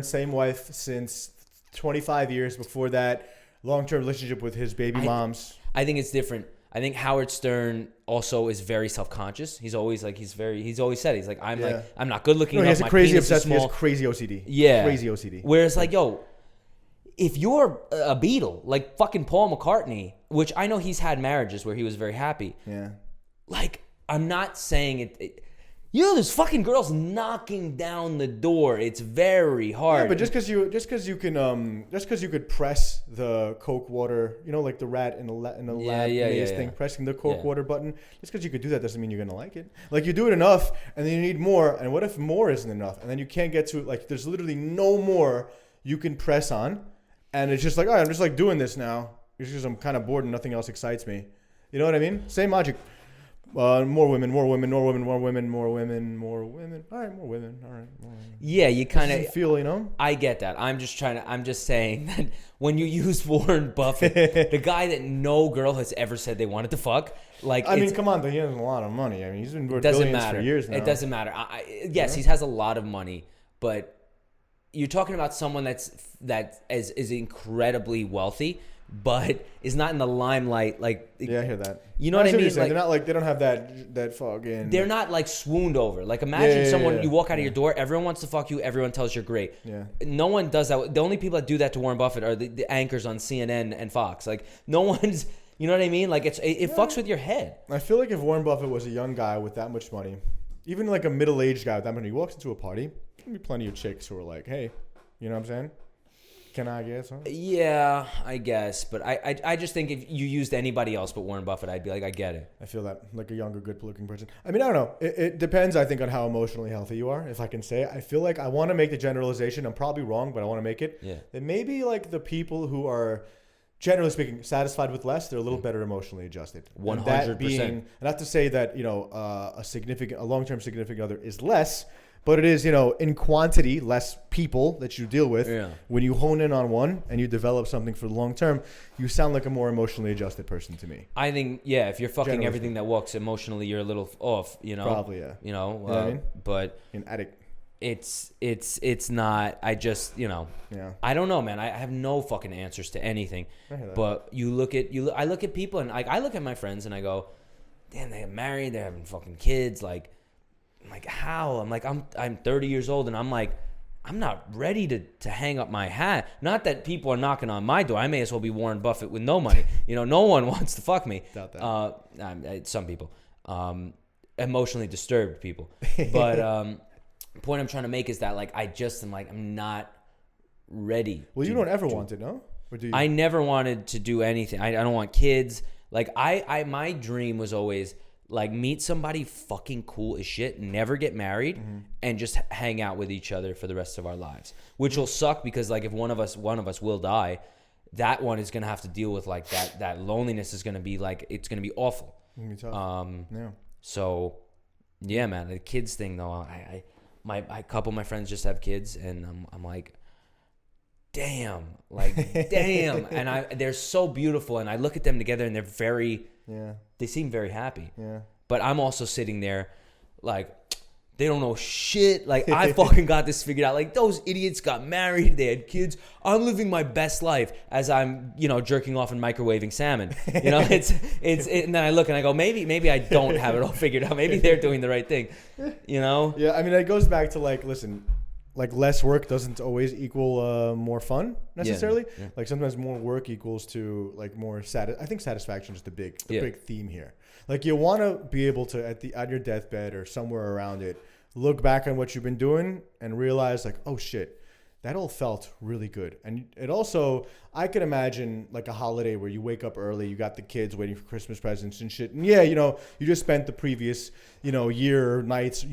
same wife since 25 years. Before that, long-term relationship with his baby moms. I think it's different. I think Howard Stern also is very self-conscious. He's always said, I'm not good looking enough. He has a crazy obsession. He has crazy OCD. Yeah. Crazy OCD. Whereas like, if you're a Beatle, like fucking Paul McCartney, which I know he's had marriages where he was very happy. Yeah. Like, I'm not saying it there's fucking girls knocking down the door. It's very hard. Yeah, but just because you could press the Coke water, like the rat in a lab maze thing, pressing the Coke water button, just because you could do that doesn't mean you're gonna like it. Like you do it enough, and then you need more. And what if more isn't enough? And then you can't get to it. Like there's literally no more you can press on, and it's just like, all right, I'm just like doing this now, just because I'm kind of bored and nothing else excites me. You know what I mean? Same logic. More women. All right, more women. All right, more women. Yeah, you kind of feel, you know. I get that. I'm just saying that when you use Warren Buffett, the guy that no girl has ever said they wanted to fuck, like I mean, come on, though, he has a lot of money. I mean, he's been worth doesn't billions matter. for years now. It doesn't matter. Yes, he has a lot of money, but you're talking about someone that is incredibly wealthy, but is not in the limelight. Like, yeah, I hear that. You know what I mean? Like, they're not like, they don't have that fucking. They're not like swooned over. Like, imagine someone you walk out of your door, everyone wants to fuck you, everyone tells you're great. Yeah. No one does that. The only people that do that to Warren Buffett are the anchors on CNN and Fox. Like, no one's. You know what I mean? Like, it fucks with your head. I feel like if Warren Buffett was a young guy with that much money, even like a middle-aged guy with that money, he walks into a party, there'll be plenty of chicks who are like, hey, you know what I'm saying? Can I guess? Huh? Yeah, I guess. But I just think if you used anybody else but Warren Buffett, I'd be like, I get it. I feel that. Like a younger, good-looking person. I mean, I don't know. It depends, I think, on how emotionally healthy you are, if I can say it. I feel like I want to make the generalization. I'm probably wrong, but I want to make it. Yeah. That maybe like the people who are, generally speaking, satisfied with less, they're a little better emotionally adjusted. 100%. That being, not to say that, you know, a long-term significant other is less, but it is, you know, in quantity, less people that you deal with. Yeah. When you hone in on one and you develop something for the long term, you sound like a more emotionally adjusted person to me. I think, yeah, if you're fucking Generally everything that walks emotionally, you're a little off, you know? Probably, yeah. You know? What I mean? But An addict. it's not, I just, you know. Yeah. I don't know, man. I have no fucking answers to anything. I hear that. But I look at people and I look at my friends and I go, damn, they get married, they're having fucking kids, like how? I'm like, I'm 30 years old and I'm like, I'm not ready to hang up my hat. Not that people are knocking on my door. I may as well be Warren Buffett with no money. You know, no one wants to fuck me. Doubt that. Some people, emotionally disturbed people. But the point I'm trying to make is that like I'm not ready. Well, you don't ever want it, no? Or do you? I never wanted to do anything. I don't want kids. Like my dream was always like meet somebody fucking cool as shit, never get married, and just hang out with each other for the rest of our lives. Which will suck because like if one of us will die, that one is gonna have to deal with like that loneliness is gonna be like it's gonna be awful. It's gonna be tough. Yeah. So yeah, man, the kids thing though, a couple of my friends just have kids, and I'm like, damn, and they're so beautiful, and I look at them together, and they're very. Yeah. They seem very happy. Yeah. But I'm also sitting there like, they don't know shit. Like, I fucking got this figured out. Like, those idiots got married. They had kids. I'm living my best life as I'm, you know, jerking off and microwaving salmon. You know, and then I look and I go, maybe I don't have it all figured out. Maybe they're doing the right thing, you know? Yeah, I mean, it goes back to like, listen, like less work doesn't always equal more fun necessarily. Yeah. Like sometimes more work equals to like more I think satisfaction is the big theme here. Like you want to be able to at your deathbed or somewhere around it, look back on what you've been doing and realize like, oh shit, that all felt really good. And it also, I could imagine like a holiday where you wake up early, you got the kids waiting for Christmas presents and shit. And yeah, you know, you just spent the previous, you know, year of nights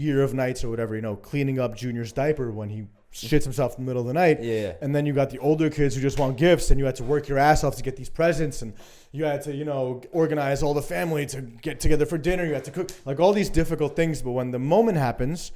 or whatever, you know, cleaning up Junior's diaper when he shits himself in the middle of the night. Yeah. And then you got the older kids who just want gifts and you had to work your ass off to get these presents and you had to, you know, organize all the family to get together for dinner. You had to cook, like all these difficult things. But when the moment happens,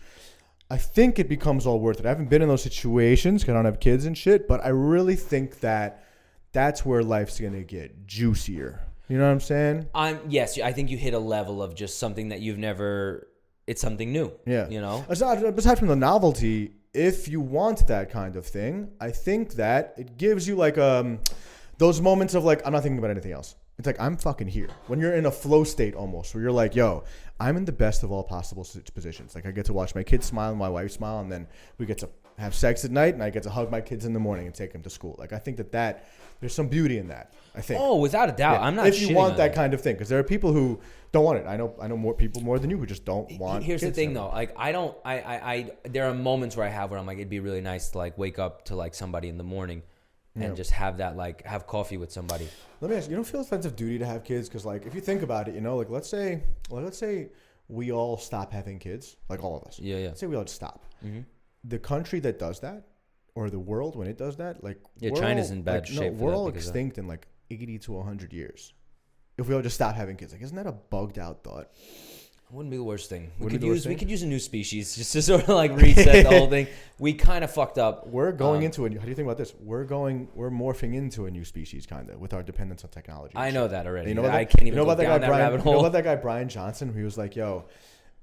I think it becomes all worth it. I haven't been in those situations because I don't have kids and shit, but I really think that that's where life's going to get juicier. You know what I'm saying? Yes, I think you hit a level of just something that you've never, it's something new. Yeah. You know? Aside from the novelty, if you want that kind of thing, I think that it gives you like those moments of like, I'm not thinking about anything else. It's like, I'm fucking here. When you're in a flow state almost, where you're like, yo, I'm in the best of all possible positions. Like I get to watch my kids smile and my wife smile, and then we get to have sex at night, and I get to hug my kids in the morning and take them to school. Like I think that there's some beauty in that. I think. Oh, without a doubt. Yeah. I'm not. If you want that kind of thing, because there are people who don't want it. I know more people more than you who just don't want. Here's the thing, though. Like I don't. I there are moments where I have where I'm like, it'd be really nice to like wake up to like somebody in the morning. And just have that, like, have coffee with somebody. Let me ask you, don't feel a sense of duty to have kids? Because, like, if you think about it, you know, like, let's say we all stop having kids, like all of us. Yeah. Let's say we all just stop. Mm-hmm. The country that does that, or the world when it does that, like, China's in bad shape. We're all extinct in like 80 to 100 years. if we all just stop having kids? Like, isn't that a bugged out thought? Wouldn't be the worst thing. We could use a new species just to sort of like reset the whole thing. We kind of fucked up. We're going into a. How do you think about this? We're morphing into a new species, kind of, with our dependence on technology. I know that already. You know I can't even go down that Brian, rabbit hole. You know about that guy Brian Johnson? He was like, "Yo,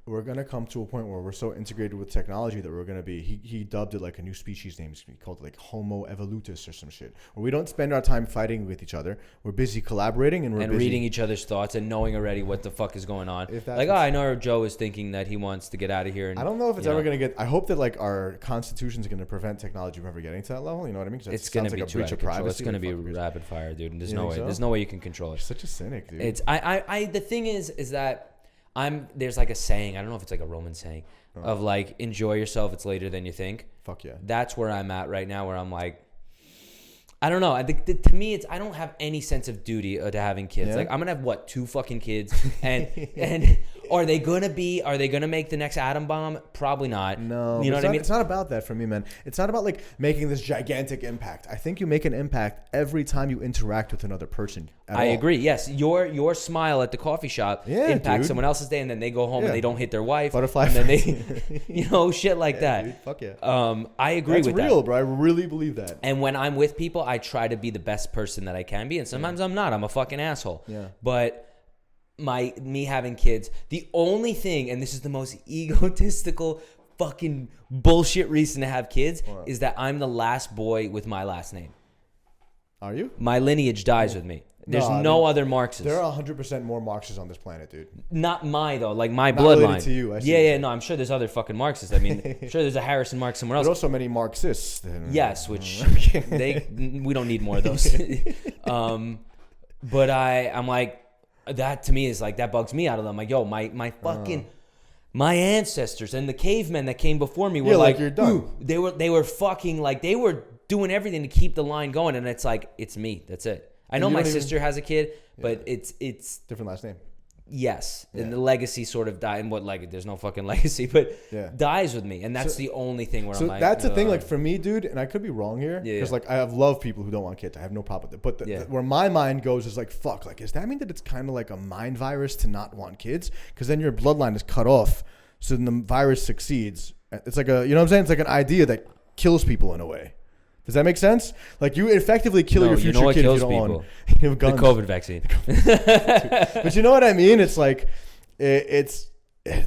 we're gonna come to a point where we're so integrated with technology that we're gonna be." He dubbed it like a new species name. He called it like Homo evolutus or some shit. Where we don't spend our time fighting with each other. We're busy collaborating and busy reading each other's thoughts and knowing already what the fuck is going on. Like, I know Joe is thinking that he wants to get out of here. And I don't know if it's ever gonna get. I hope that like our constitution's gonna prevent technology from ever getting to that level. You know what I mean? It's gonna be like a breach of privacy. It's gonna be rapid fire, dude. And there's no way. There's no way you can control it. You're such a cynic, dude. It's the thing is that. There's like a saying, I don't know if it's like a Roman saying, of like, enjoy yourself, it's later than you think. Fuck yeah. That's where I'm at right now, where I'm like, I don't know. I think to me, I don't have any sense of duty to having kids. Yeah. Like, I'm going to have 2 fucking kids, and are they going to make the next atom bomb? Probably not. No. You know what I mean? It's not about that for me, man. It's not about like making this gigantic impact. I think you make an impact every time you interact with another person. I agree. Yes. Your smile at the coffee shop impacts someone else's day, and then they go home and they don't hit their wife. Butterfly. And then they, shit like that. Dude, fuck yeah. I agree with that. That's real, bro. I really believe that. And when I'm with people, I try to be the best person that I can be, and sometimes I'm not. I'm a fucking asshole. Yeah. But me having kids, the only thing, and this is the most egotistical fucking bullshit reason to have kids, is that I'm the last boy with my last name. Are you? My lineage dies with me. There's no other Marxists. There are 100% more Marxists on this planet, dude. Not my, though. Like, my Not bloodline. Related to you. No, I'm sure there's other fucking Marxists. I mean, I'm sure there's a Harrison Marx somewhere else. There's also many Marxists. Yes, which we don't need more of those. But I'm like, that to me is like, that bugs me out of them. I'm like, yo, my fucking... My ancestors and the cavemen that came before me were like, you're done. They were fucking like, they were doing everything to keep the line going, and it's like, it's me. That's it. I know my sister has a kid, but it's different last name. Yes, and the legacy sort of died. And there's no fucking legacy, but dies with me, and that's the only thing where I'm like. So that's the thing, like for me, dude, and I could be wrong here, because like I have love people who don't want kids. I have no problem with it, but where my mind goes is like, fuck, like does that mean that it's kind of like a mind virus to not want kids? Because then your bloodline is cut off, so then the virus succeeds. It's like you know what I'm saying? It's like an idea that kills people in a way. Does that make sense? Like you effectively kill your future kid if you don't want guns. The COVID vaccine. But you know what I mean? It's like it's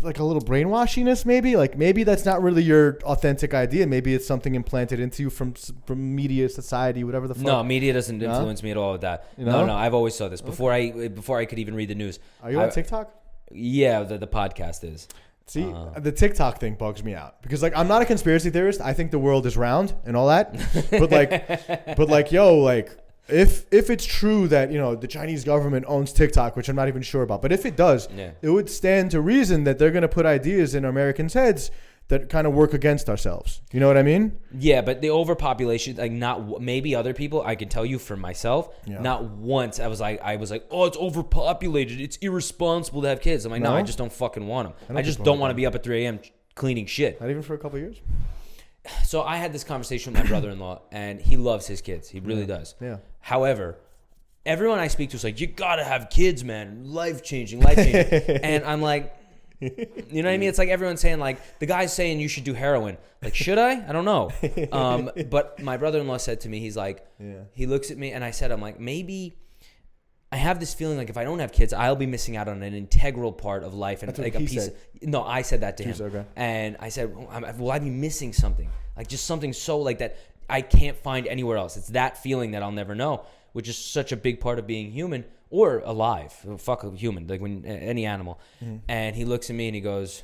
like a little brainwashiness, maybe. Like maybe that's not really your authentic idea. Maybe it's something implanted into you from media, society, whatever the fuck. No, media doesn't influence me at all with that. You know? No. I've always saw this before I could even read the news. Are you on TikTok? Yeah, the podcast is. See, the TikTok thing bugs me out because like I'm not a conspiracy theorist. I think the world is round and all that. But like, yo, like if it's true that, you know, the Chinese government owns TikTok, which I'm not even sure about, but if it does, it would stand to reason that they're going to put ideas in Americans' heads that kind of work against ourselves. You know what I mean? Yeah, but the overpopulation, like not maybe other people, I can tell you for myself, not once I was like, oh, it's overpopulated. It's irresponsible to have kids. I'm like, no, I just don't fucking want them. I just don't want to be up at 3 a.m. cleaning shit. Not even for a couple of years? So I had this conversation with my brother-in-law, and he loves his kids. He really does. Yeah. However, everyone I speak to is like, you got to have kids, man. Life-changing. And I'm like, you know what I mean? It's like everyone's saying, like, the guy's saying you should do heroin. Like, should I? I don't know. But my brother-in-law said to me, he's like, he looks at me, and I'm like, maybe I have this feeling like if I don't have kids, I'll be missing out on an integral part of life. And like a piece. No, I said that to him. Okay. And I said, will I be missing something? Like just something so like that I can't find anywhere else. It's that feeling that I'll never know, which is such a big part of being human. Or alive, fuck a human, like when any animal. Mm-hmm. And he looks at me and he goes,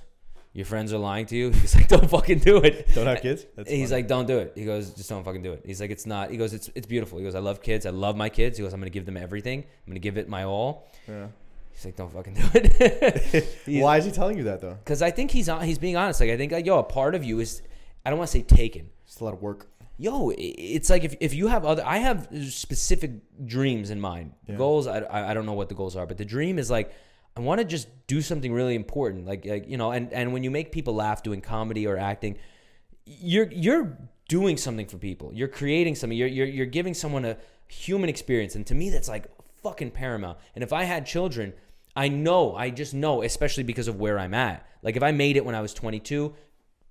"Your friends are lying to you." He's like, "Don't fucking do it. Don't have kids." He's like, "Don't do it." He goes, "Just don't fucking do it." He's like, "It's not." He goes, "It's beautiful." He goes, "I love kids. I love my kids." He goes, "I'm gonna give them everything. I'm gonna give it my all." Yeah. He's like, "Don't fucking do it." Why is he telling you that though? Because I think he's being honest. Like I think, like, yo, a part of you is, I don't want to say taken. It's a lot of work. Yo, it's like if you have I have specific dreams in mind. Yeah. Goals, I don't know what the goals are, but the dream is like, I want to just do something really important. Like you know, and when you make people laugh doing comedy or acting, you're doing something for people. You're creating something. You're giving someone a human experience. And to me, that's like fucking paramount. And if I had children, I just know, especially because of where I'm at. Like if I made it when I was 22,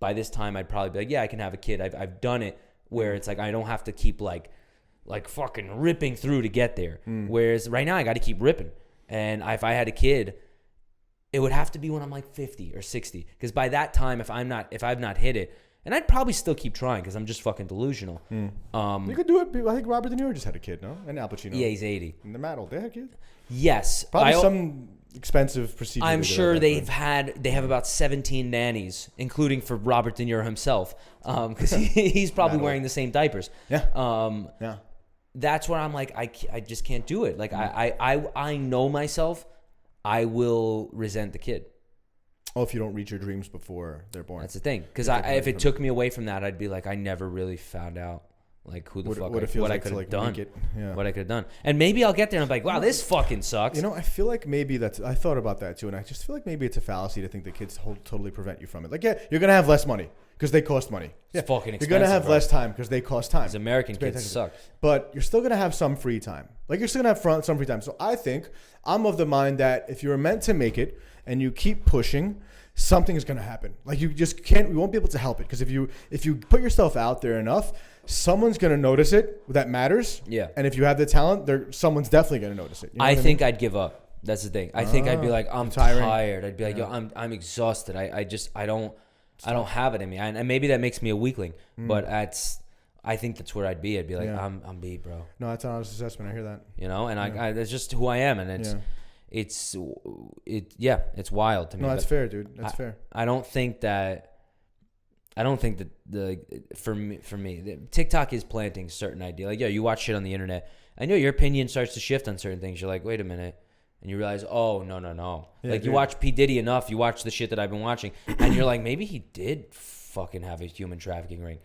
by this time I'd probably be like, yeah, I can have a kid. I've done it where it's like I don't have to keep like fucking ripping through to get there. Whereas right now I got to keep ripping. And if I had a kid, it would have to be when I'm like 50 or 60. Because by that time, if I've not hit it, and I'd probably still keep trying because I'm just fucking delusional. You could do it. I think Robert De Niro just had a kid, no? And Al Pacino. Yeah, he's 80. And the Maddle, they had a kid? Yes. Probably some expensive procedure. I'm sure they have about 17 nannies, including for Robert De Niro himself, because he's probably wearing the same diapers. Yeah. Yeah. That's where I'm like, I just can't do it. Like I know myself, I will resent the kid. Oh, if you don't reach your dreams before they're born. That's the thing. Because if it took me away from that, I'd be like, I never really found out like who the fuck what I could have done. What I could have done. And maybe I'll get there and I'm like, wow, this fucking sucks. You know, I feel like maybe I thought about that too, and I just feel like maybe it's a fallacy to think that kids totally prevent you from it. Like, yeah, you're gonna have less money because they cost money. It's fucking expensive. You're gonna have less time because they cost time. These American kids suck. But you're still gonna have some free time. Like you're still gonna have some free time. So I think I'm of the mind that if you're meant to make it and you keep pushing, something is gonna happen. Like you just can't. You won't be able to help it because if you put yourself out there enough, someone's gonna notice it. That matters. Yeah. And if you have the talent, some's definitely gonna notice it. You know I think I'd give up. That's the thing. I think I'd be like, I'm tired. I'd be like, yo, I'm exhausted. I don't have it in me. And maybe that makes me a weakling, but I think that's where I'd be. I'd be like, I'm beat, bro. No, that's an honest assessment. I hear that. You know, and I that's just who I am, and it's wild to me. No, that's fair, dude. That's fair. I don't think that for me, TikTok is planting certain idea. Like, yo, you watch shit on the internet. I know your opinion starts to shift on certain things. You're like, wait a minute. And you realize, oh, no. Yeah, like, you watch P. Diddy enough, you watch the shit that I've been watching, and you're like, maybe he did fucking have a human trafficking ring.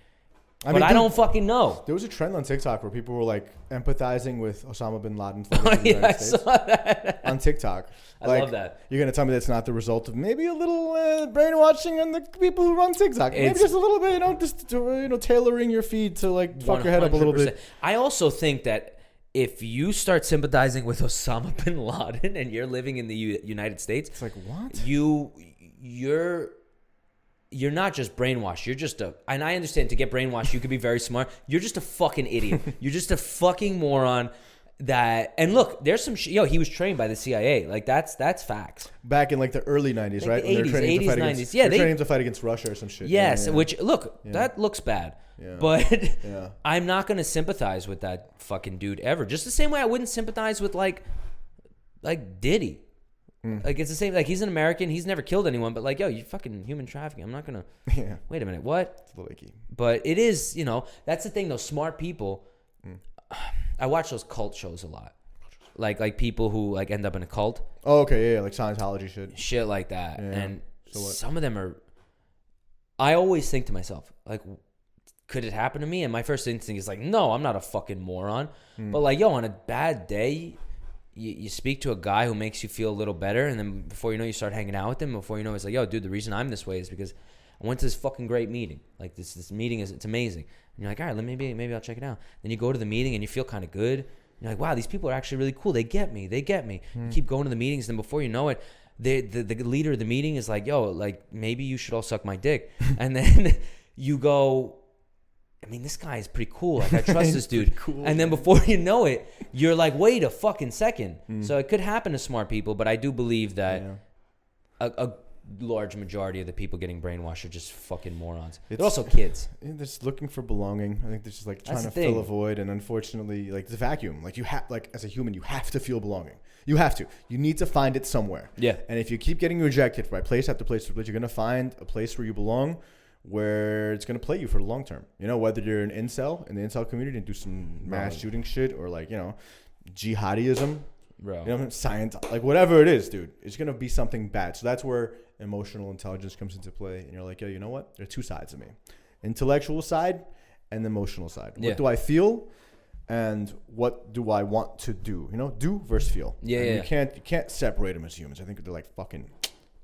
But I don't fucking know. There was a trend on TikTok where people were like empathizing with Osama bin Laden fighting in the United States. I saw that. On TikTok. I love that. You're going to tell me that's not the result of maybe a little brainwashing on the people who run TikTok. Maybe just a little bit, just tailoring your feed to like fuck 100%. Your head up a little bit. I also think that if you start sympathizing with Osama bin Laden and you're living in the United States, it's like, what? You're not just brainwashed. You're just and I understand to get brainwashed, you could be very smart. You're just a fucking idiot. You're just a fucking moron. And look, there's some he was trained by the CIA. Like that's facts. Back in like the early 90s, right? The 80s, 90s. They're training to fight against Russia or some shit. Yes, which that looks bad. Yeah. But I'm not going to sympathize with that fucking dude ever. Just the same way I wouldn't sympathize with like Diddy. Like it's the same. Like he's an American. He's never killed anyone. But like, yo, you fucking human trafficking. I'm not gonna. Yeah. Wait a minute. What? It's a little icky. But it is. That's the thing. Those smart people. I watch those cult shows a lot. Like people who like end up in a cult. Oh, okay, yeah, like Scientology shit like that. Yeah. And so what? Some of them are. I always think to myself, like, could it happen to me? And my first instinct is like, no, I'm not a fucking moron. But like, yo, on a bad day. You speak to a guy who makes you feel a little better, and then before you know, you start hanging out with him. Before you know, it's like, yo, dude, the reason I'm this way is because I went to this fucking great meeting. Like this meeting it's amazing. And you're like, all right, maybe I'll check it out. Then you go to the meeting and you feel kind of good. And you're like, wow, these people are actually really cool. They get me. You keep going to the meetings, and then before you know it, the leader of the meeting is like, yo, like maybe you should all suck my dick. And then you go, I mean, this guy is pretty cool. Like, I trust this dude. Cool, and then before you know it, you're like, wait a fucking second. So it could happen to smart people, but I do believe that a large majority of the people getting brainwashed are just fucking morons. They're also kids. They're just looking for belonging. I think they're just like trying to fill a void, and unfortunately, like the vacuum. Like as a human, you have to feel belonging. You have to. You need to find it somewhere. Yeah. And if you keep getting rejected by place after place after place, you're gonna find a place where you belong, where it's going to play you for the long term. Whether you're an incel in the incel community and do some mass shooting shit, or like, jihadism, bro. Science, like whatever it is, dude, it's going to be something bad. So that's where emotional intelligence comes into play. And you're like, yo, you know what? There are two sides of me. Intellectual side and the emotional side. What do I feel? And what do I want to do? Do versus feel. Yeah, You can't separate them as humans. I think they're like fucking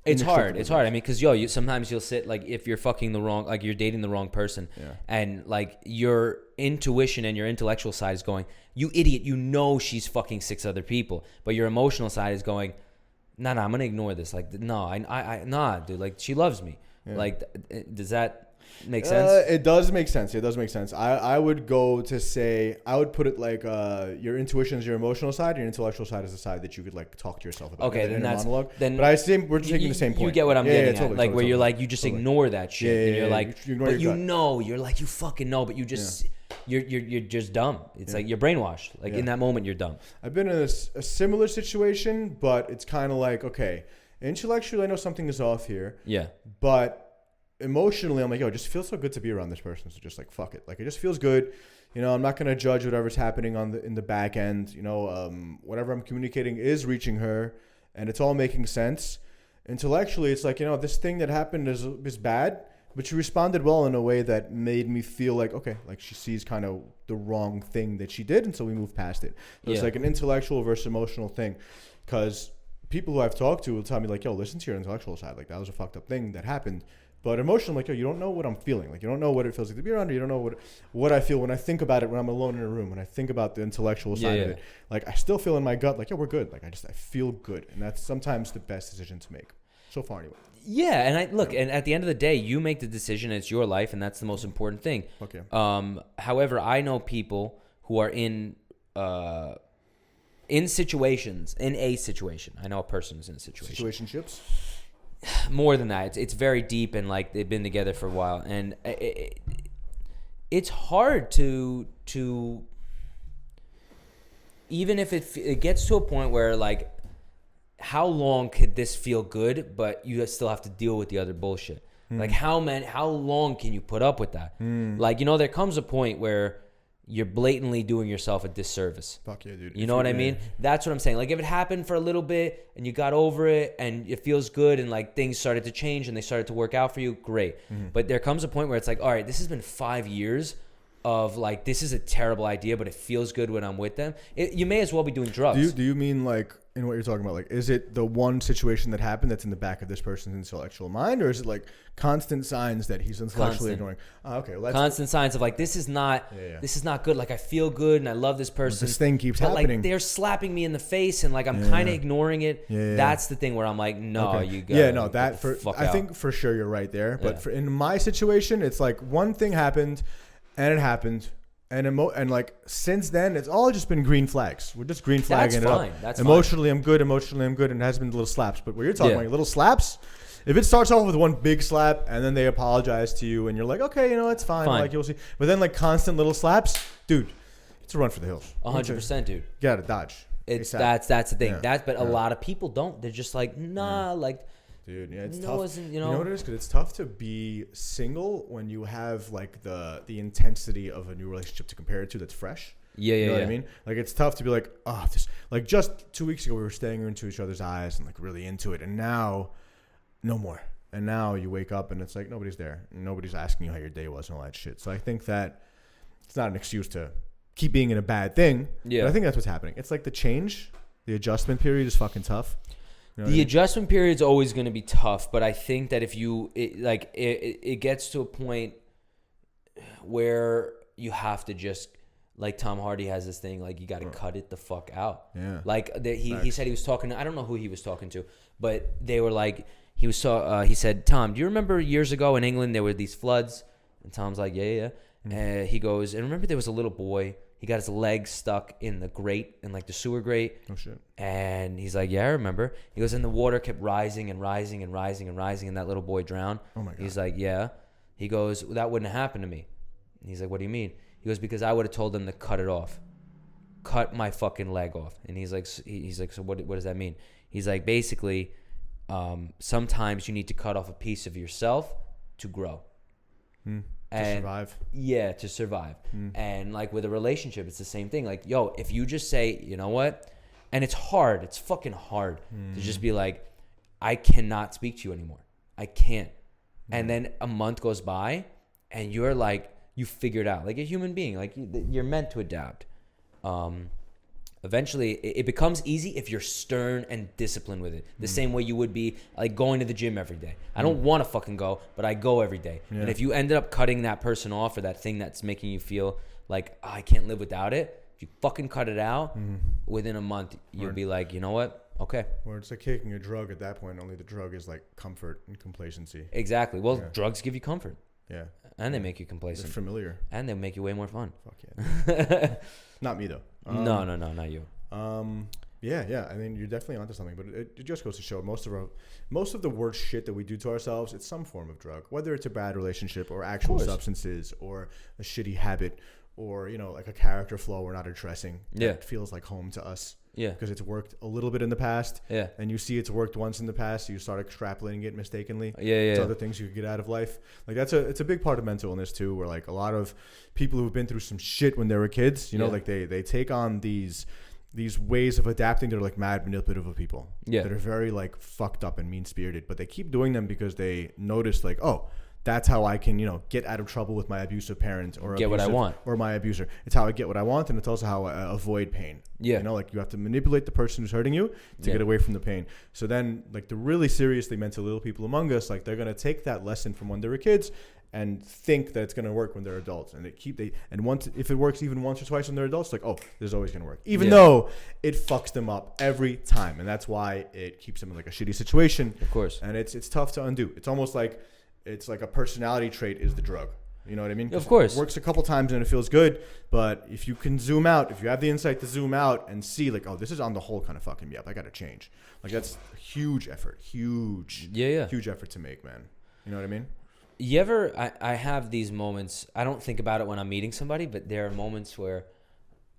It's hard. It's hard. I mean, because sometimes you'll sit like if you're fucking the wrong, like you're dating the wrong person, and like your intuition and your intellectual side is going, you idiot, you know she's fucking 6 other people, but your emotional side is going, nah, I'm gonna ignore this. Like, no, nah, dude, like she loves me. Yeah. Like, does that make sense? It does make sense. It does make sense. I would go to say, I would put it like your intuition is your emotional side, your intellectual side is the side that you could like talk to yourself about. Okay, then that's monologue. Then. But we're taking the same point. You get what I'm getting at, totally, like totally, you're like you just ignore that shit, and you're like, but you're like you fucking know, but you just you're just dumb. It's like you're brainwashed. Like in that moment, you're dumb. I've been in a similar situation, but it's kind of like, okay, intellectually I know something is off here. Yeah, but emotionally, I'm like, yo, it just feels so good to be around this person. So just like, fuck it. Like, it just feels good. You know, I'm not going to judge whatever's happening in the back end. You know, whatever I'm communicating is reaching her and it's all making sense. Intellectually, it's like, you know, this thing that happened is bad, but she responded well in a way that made me feel like, okay, like she sees kind of the wrong thing that she did. And so we move past it. So it's like an intellectual versus emotional thing. Because people who I've talked to will tell me like, yo, listen to your intellectual side. Like, that was a fucked up thing that happened. But emotionally, like, yo, you don't know what I'm feeling. Like, you don't know what it feels like to be around her. You don't know what I feel when I think about it when I'm alone in a room. When I think about the intellectual side of it. Like, I still feel in my gut, like, yo, we're good. Like, I feel good. And that's sometimes the best decision to make. So far, anyway. Yeah, and and at the end of the day, you make the decision. It's your life, and that's the most important thing. Okay. However, I know people who are in situations, in a situation. I know a person who's in a situation. Situationships? More than that, it's very deep, and like they've been together for a while, and it's hard to even if it gets to a point where like, how long could this feel good, but you still have to deal with the other bullshit. Like how long can you put up with that? Like, you know, there comes a point where you're blatantly doing yourself a disservice. Fuck yeah, dude. You know what I mean? That's what I'm saying. Like, if it happened for a little bit and you got over it and it feels good and like things started to change and they started to work out for you, great. But there comes a point where it's like, all right, this has been 5 years of like, this is a terrible idea, but it feels good when I'm with them. You may as well be doing drugs. Do you mean like, in what you're talking about, like, is it the one situation that happened that's in the back of this person's intellectual mind, or is it like constant signs that he's intellectually ignoring? Okay, well, constant signs of like, this is not good. Like, I feel good and I love this person. This thing keeps happening. Like, they're slapping me in the face and like I'm kind of ignoring it. That's the thing where I'm like, no, you got. I think for sure you're right there. But in my situation, it's like one thing happened, and it happened. And like since then, it's all just been green flags. We're just green flagging it up. That's emotionally, fine. Emotionally, I'm good, and it has been little slaps. But what you're talking about, little slaps. If it starts off with one big slap and then they apologize to you, and you're like, okay, you know, it's fine. Like, you'll see. But then like constant little slaps, dude, it's a run for the hills. 100%, dude. You gotta dodge. That's the thing. But a lot of people don't. They're just like, nah, like. Dude, yeah, it's tough. You know what it is? Because it's tough to be single when you have like the intensity of a new relationship to compare it to that's fresh. You know what I mean? Like, it's tough to be like, oh, this, like just 2 weeks ago we were staring into each other's eyes and like really into it, and now no more. And now you wake up and it's like nobody's there, and nobody's asking you how your day was and all that shit. So I think that it's not an excuse to keep being in a bad thing. Yeah, but I think that's what's happening. It's like the adjustment period is fucking tough. You know adjustment period is always going to be tough, but I think that if it gets to a point where you have to just, like Tom Hardy has this thing, like you got to cut it the fuck out. Yeah. Like he said he was talking to, I don't know who he was talking to, but they were like, he said, Tom, do you remember years ago in England there were these floods? And Tom's like, yeah. And he goes, and remember there was a little boy. He got his leg stuck in the grate, in like the sewer grate. Oh shit! And he's like, "Yeah, I remember." He goes, and the water kept rising and rising and rising and rising, and that little boy drowned. Oh my god! He's like, "Yeah." He goes, "That wouldn't have happened to me." And he's like, "What do you mean?" He goes, "Because I would have told them to cut it off, cut my fucking leg off." And he's like, "So what does that mean?" He's like, "Basically, sometimes you need to cut off a piece of yourself to grow." To survive. Yeah, to survive. And like with a relationship, it's the same thing. Like, yo, if you just say, you know what? And it's hard. It's fucking hard to just be like, I cannot speak to you anymore. I can't. And then a month goes by and you're like, you figure it out. Like a human being. Like you're meant to adapt. eventually it becomes easy if you're stern and disciplined with it. The same way you would be like going to the gym every day. I don't want to fucking go, but I go every day. Yeah. And if you ended up cutting that person off or that thing that's making you feel like, oh, I can't live without it, if you fucking cut it out, within a month, you'll be like, you know what? Okay. Or it's like taking a drug at that point. Only the drug is like comfort and complacency. Exactly. Well, drugs give you comfort. Yeah. And they make you complacent. They're familiar. And they make you way more fun. Fuck yeah. Not me, though. No, not you. Yeah. I mean, you're definitely onto something. But it just goes to show most of the worst shit that we do to ourselves, it's some form of drug. Whether it's a bad relationship or actual substances or a shitty habit or, you know, like a character flaw we're not addressing. Yeah. It feels like home to us. Yeah. Because it's worked a little bit in the past. Yeah. And you see it's worked once in the past, so you start extrapolating it mistakenly. Yeah. It's other things you could get out of life. Like it's a big part of mental illness too, where like a lot of people who've been through some shit when they were kids, you know, like they take on these ways of adapting that are like mad manipulative of people. Yeah. That are very like fucked up and mean spirited, but they keep doing them because they notice like, oh, that's how I can, you know, get out of trouble with my abusive parent or get what I want or my abuser. It's how I get what I want, and it's also how I avoid pain. Yeah, you know, like you have to manipulate the person who's hurting you to get away from the pain. So then, like the really seriously mentally ill people among us, like they're gonna take that lesson from when they were kids and think that it's gonna work when they're adults, and once if it works even once or twice when they're adults, like oh, this is always gonna work, even though it fucks them up every time, and that's why it keeps them in like a shitty situation. Of course, and it's tough to undo. It's almost like. It's like a personality trait is the drug. You know what I mean? Of course. It works a couple times and it feels good. But if you can zoom out, if you have the insight to zoom out and see like, oh, this is on the whole kind of fucking me up. I got to change. Like that's a huge effort. Huge effort to make, man. You know what I mean? You ever, I have these moments. I don't think about it when I'm meeting somebody, but there are moments where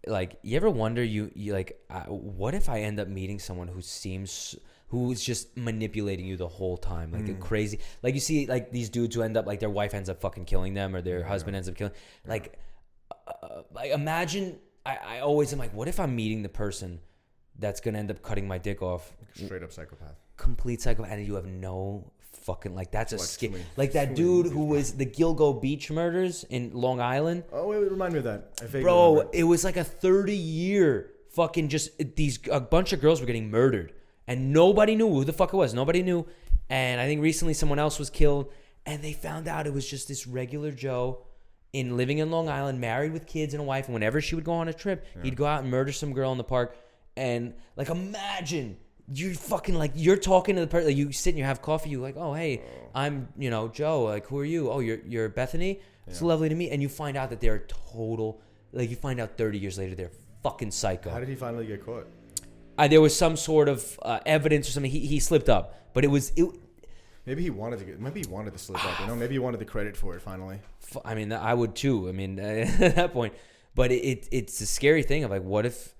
like, you ever wonder you like, what if I end up meeting someone who's just manipulating you the whole time, like a crazy, like you see like these dudes who end up like their wife ends up fucking killing them or their husband ends up killing, like imagine, I always am like, what if I'm meeting the person that's gonna end up cutting my dick off? Like straight up psychopath, complete psychopath, and you have no fucking like that's a scary, like that dude who was the Gilgo Beach murders in Long Island. Oh wait, remind me of that. Bro, it was like a 30-year fucking just a bunch of girls were getting murdered. And nobody knew who the fuck it was. Nobody knew. And I think recently someone else was killed. And they found out it was just this regular Joe living in Long Island, married with kids and a wife. And whenever she would go on a trip, he'd go out and murder some girl in the park. And like, imagine you fucking like, you're talking to the person, like you sit and you have coffee. You like, oh, hey, I'm, you know, Joe. Like, who are you? Oh, you're Bethany. It's lovely to meet. And you find out that they're total, like you find out 30 years later, they're fucking psycho. How did he finally get caught? There was some sort of evidence or something. He slipped up, but it was. Maybe he wanted to slip up. You know, maybe he wanted the credit for it finally. I mean, I would too. I mean, at that point, but it's a scary thing of like, what if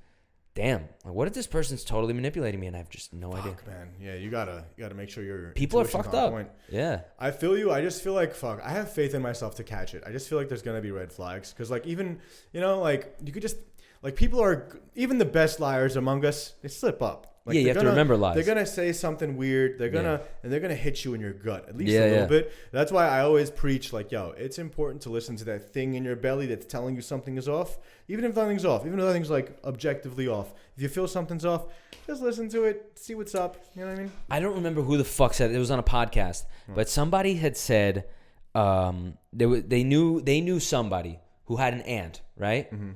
this person's totally manipulating me and I have just no idea. Man, yeah, you gotta make sure your people are fucked up. Point. Yeah, I feel you. I just feel like I have faith in myself to catch it. I just feel like there's gonna be red flags because like even you know like you could just. Like people are, even the best liars among us, they slip up. Like you have to remember lies. They're gonna say something weird. They're gonna hit you in your gut at least a little bit. That's why I always preach like, yo, it's important to listen to that thing in your belly that's telling you something is off. Even if nothing's off, even if nothing's like objectively off. If you feel something's off, just listen to it, see what's up. You know what I mean? I don't remember who the fuck said it. It was on a podcast, but somebody had said they knew somebody who had an aunt, right? Mm-hmm.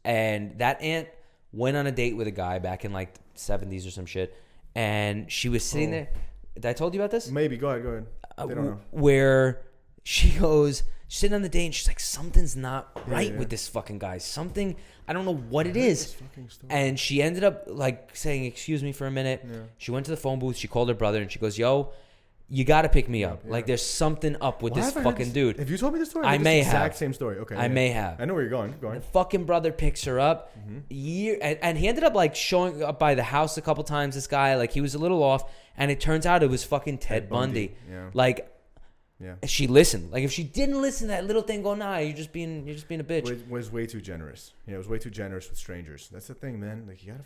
And that aunt went on a date with a guy back in like the 70s or some shit. And she was sitting there. Did I told you about this? Maybe. Go ahead. They don't know. Where she's sitting on the date and she's like, something's not right with this fucking guy. Something, I don't know what it is. And she ended up like saying, excuse me for a minute. Yeah. She went to the phone booth. She called her brother and she goes, yo, you got to pick me up. Yeah. Like, there's something up with this fucking dude. Have you told me this story? I may have. Exact same story. Okay. I may have. I know where you're going. Keep going. The fucking brother picks her up. Mm-hmm. And he ended up, like, showing up by the house a couple times, this guy. Like, he was a little off. And it turns out it was fucking Ted Bundy. Yeah. Like, she listened. Like, if she didn't listen to that little thing, go, nah, you're just being a bitch. Was way too generous. Yeah, it was way too generous with strangers. That's the thing, man. Like, you gotta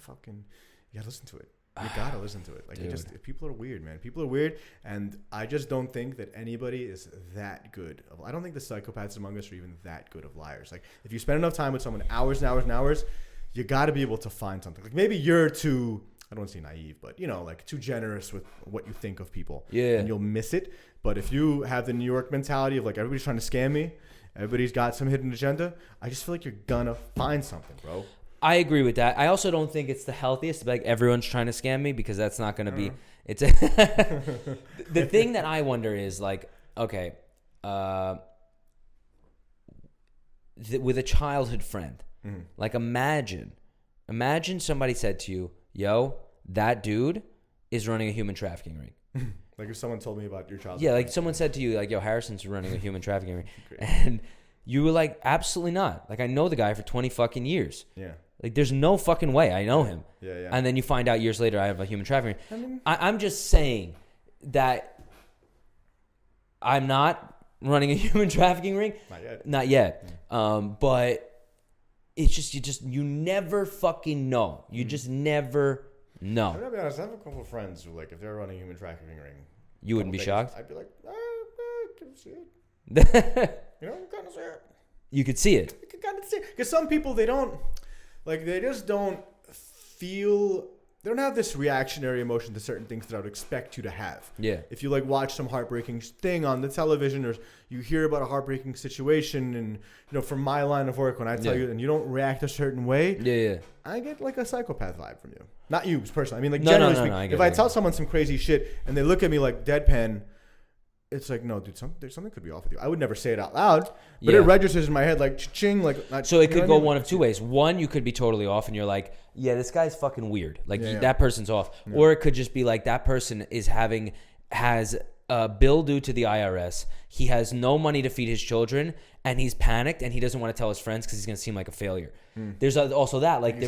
listen to it. You gotta listen to it. Like, people are weird, man. People are weird, and I just don't think that anybody is that good. I don't think the psychopaths among us are even that good of liars. Like, if you spend enough time with someone, hours and hours and hours, you got to be able to find something. Like maybe you're too, I don't want to say naive, but like too generous with what you think of people. Yeah. And you'll miss it. But if you have the New York mentality of like everybody's trying to scam me, everybody's got some hidden agenda, I just feel like you're gonna find something, bro. I agree with that. I also don't think it's the healthiest to be like everyone's trying to scam me, because that's not going to be. It's the thing that I wonder is like, okay, with a childhood friend, like imagine somebody said to you, "Yo, that dude is running a human trafficking ring." Like if someone told me about your childhood. Yeah, like someone said to you, like, "Yo, Harrison's running a human trafficking ring," and you were like, "Absolutely not." Like I know the guy for 20 fucking years. Yeah. Like, there's no fucking way I know him. Yeah. And then you find out years later I have a human trafficking. I'm just saying that I'm not running a human trafficking ring. Not yet. But it's just, you never fucking know. You just never know. I'm gonna be honest, I have a couple of friends who, like, if they're running a human trafficking ring. You wouldn't be shocked? I'd be like, can see it. You kind of see it. You could see it. You can kind of see it. Because some people, they just don't feel, they don't have this reactionary emotion to certain things that I would expect you to have. Yeah. If you like watch some heartbreaking thing on the television, or you hear about a heartbreaking situation, and from my line of work, when I tell you and you don't react a certain way, I get like a psychopath vibe from you. Not you personally. I mean, like generally speaking, if I tell someone some crazy shit and they look at me like deadpan, it's like, no, dude, something could be off with you. I would never say it out loud, but it registers in my head like ching, like. So it could go one of two ways. One, you could be totally off, and you're like, yeah, this guy's fucking weird. Like that person's off. Yeah. Or it could just be like that person has a bill due to the IRS. He has no money to feed his children, and he's panicked, and he doesn't want to tell his friends because he's going to seem like a failure. There's also that, like,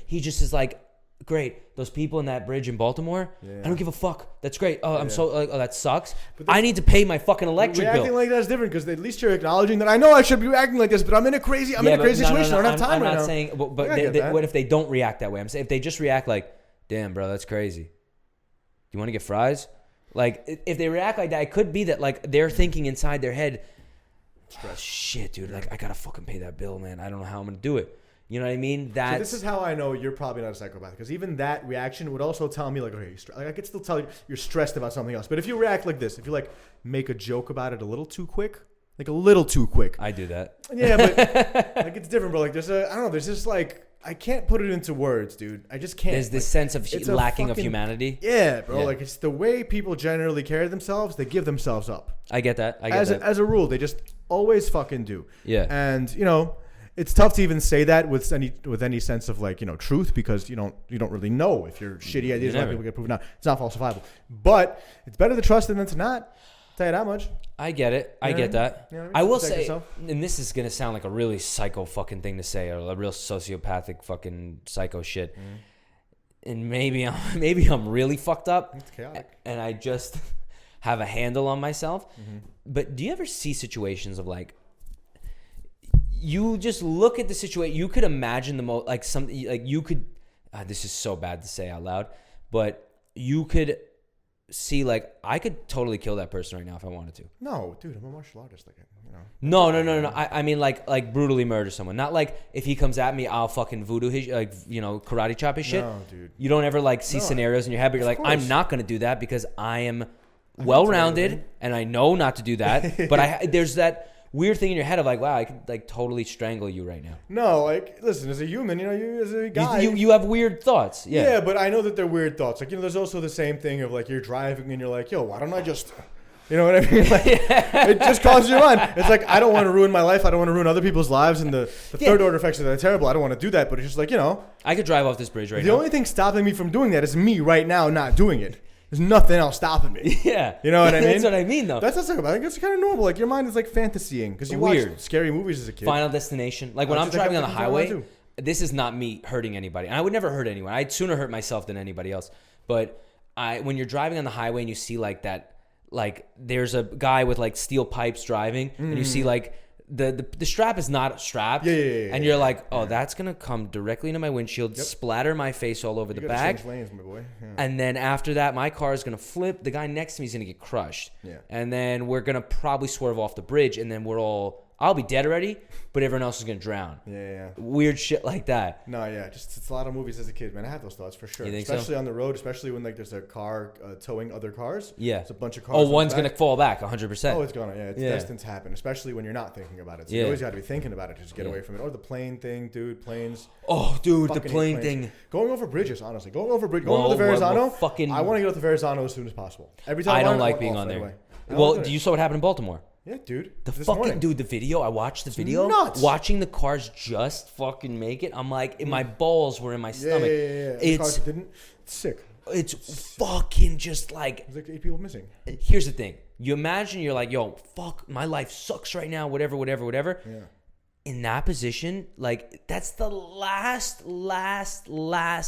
he just is like, great, those people in that bridge in Baltimore, I don't give a fuck. That's great. Oh, I'm so like, oh, that sucks. I need to pay my fucking electric bill. Reacting like that is different, because at least you're acknowledging that I know I should be acting like this, but I'm in a crazy situation. I don't have time right now. I'm not saying, but what if they don't react that way? I'm saying if they just react like, damn, bro, that's crazy. Do you want to get fries? Like, if they react like that, it could be that, like, they're thinking inside their head, oh, shit, dude, like, I gotta fucking pay that bill, man. I don't know how I'm gonna do it. You know what I mean? So this is how I know you're probably not a psychopath, because even that reaction would also tell me, like, okay, I could still tell you're stressed about something else. But if you react like this, if you like make a joke about it a little too quick, I do that. Yeah, but like, it's different, bro. Like, there's just like, I can't put it into words, dude. I just can't. There's this sense of lacking of humanity. Yeah, bro. Yeah. Like, it's the way people generally carry themselves. They give themselves up. I get that. As a rule, they just always fucking do. Yeah. And it's tough to even say that with any sense of, like, truth, because you don't really know if your shitty ideas like people get proven out. It's not falsifiable, but it's better to trust than to not. I'll tell you that much. I get it. I get that. I will say, and this is gonna sound like a really psycho fucking thing to say, or a real sociopathic fucking psycho shit. And maybe I'm really fucked up. It's chaotic. And I just have a handle on myself. But do you ever see situations of, like, you just look at the situation, you could imagine the most, like, something, like, you could, this is so bad to say out loud, but you could see, like, I could totally kill that person right now if I wanted to. No, dude, I'm a martial artist. Like, No. I mean, like brutally murder someone. Not like if he comes at me, I'll fucking voodoo his, like, karate chop his shit. No, dude. You don't ever, like, see scenarios in your head, but you're like, I'm not going to do that because I am well-rounded and I know not to do that. But there's that weird thing in your head of, like, wow, I could, like, totally strangle you right now. No, like, listen, as a human, you as a guy, you have weird thoughts. Yeah, but I know that they're weird thoughts. Like, there's also the same thing of, like, you're driving and you're like, yo, why don't I just, you know what I mean? Like, it just crosses your mind. It's like, I don't want to ruin my life. I don't want to ruin other people's lives, and the third order effects are terrible. I don't want to do that, but it's just like, I could drive off this bridge right now. The only thing stopping me from doing that is me right now not doing it. There's nothing else stopping me. Yeah. You know what I mean? That's what I mean, though. That's not psychopath. I think it's kind of normal. Like, your mind is like fantasying because you watch scary movies as a kid. Final Destination. Like, when I'm driving on the highway, this is not me hurting anybody. And I would never hurt anyone. I'd sooner hurt myself than anybody else. But when you're driving on the highway and you see, like, that, like, there's a guy with, like, steel pipes driving, and you see, like, the strap is not strapped. And you're like, oh, that's going to come directly into my windshield, splatter my face all over the back. Change lanes, my boy. Yeah. And then after that, my car is going to flip. The guy next to me is going to get crushed. Yeah. And then we're going to probably swerve off the bridge, and then we're all I'll be dead already, but everyone else is going to drown. Yeah. Weird shit like that. No, yeah. Just it's a lot of movies as a kid, man. I had those thoughts for sure. You think especially so? on the road, especially when like there's a car towing other cars. Yeah. It's a bunch of cars. Oh, one's going to fall back 100%. Oh, it's going to. Yeah, it's destined to happen, especially when you're not thinking about it. So you always got to be thinking about it to just get away from it. Or the plane thing, dude. Planes. Oh, dude, the plane thing. Going over bridges, honestly. Going over the Verrazano. I want to get off the Verrazano as soon as possible. Every time I don't like being on there. Anyway. Well, you saw what happened in Baltimore? Yeah, dude. The video. I watched the video. Nuts. Watching the cars just fucking make it. I'm like, my balls were in my stomach. Yeah. The cars didn't. It's sick. It's fucking just like. There's like 8 people missing. Here's the thing. You imagine you're like, yo, fuck, my life sucks right now. Whatever. Yeah. In that position, like that's the last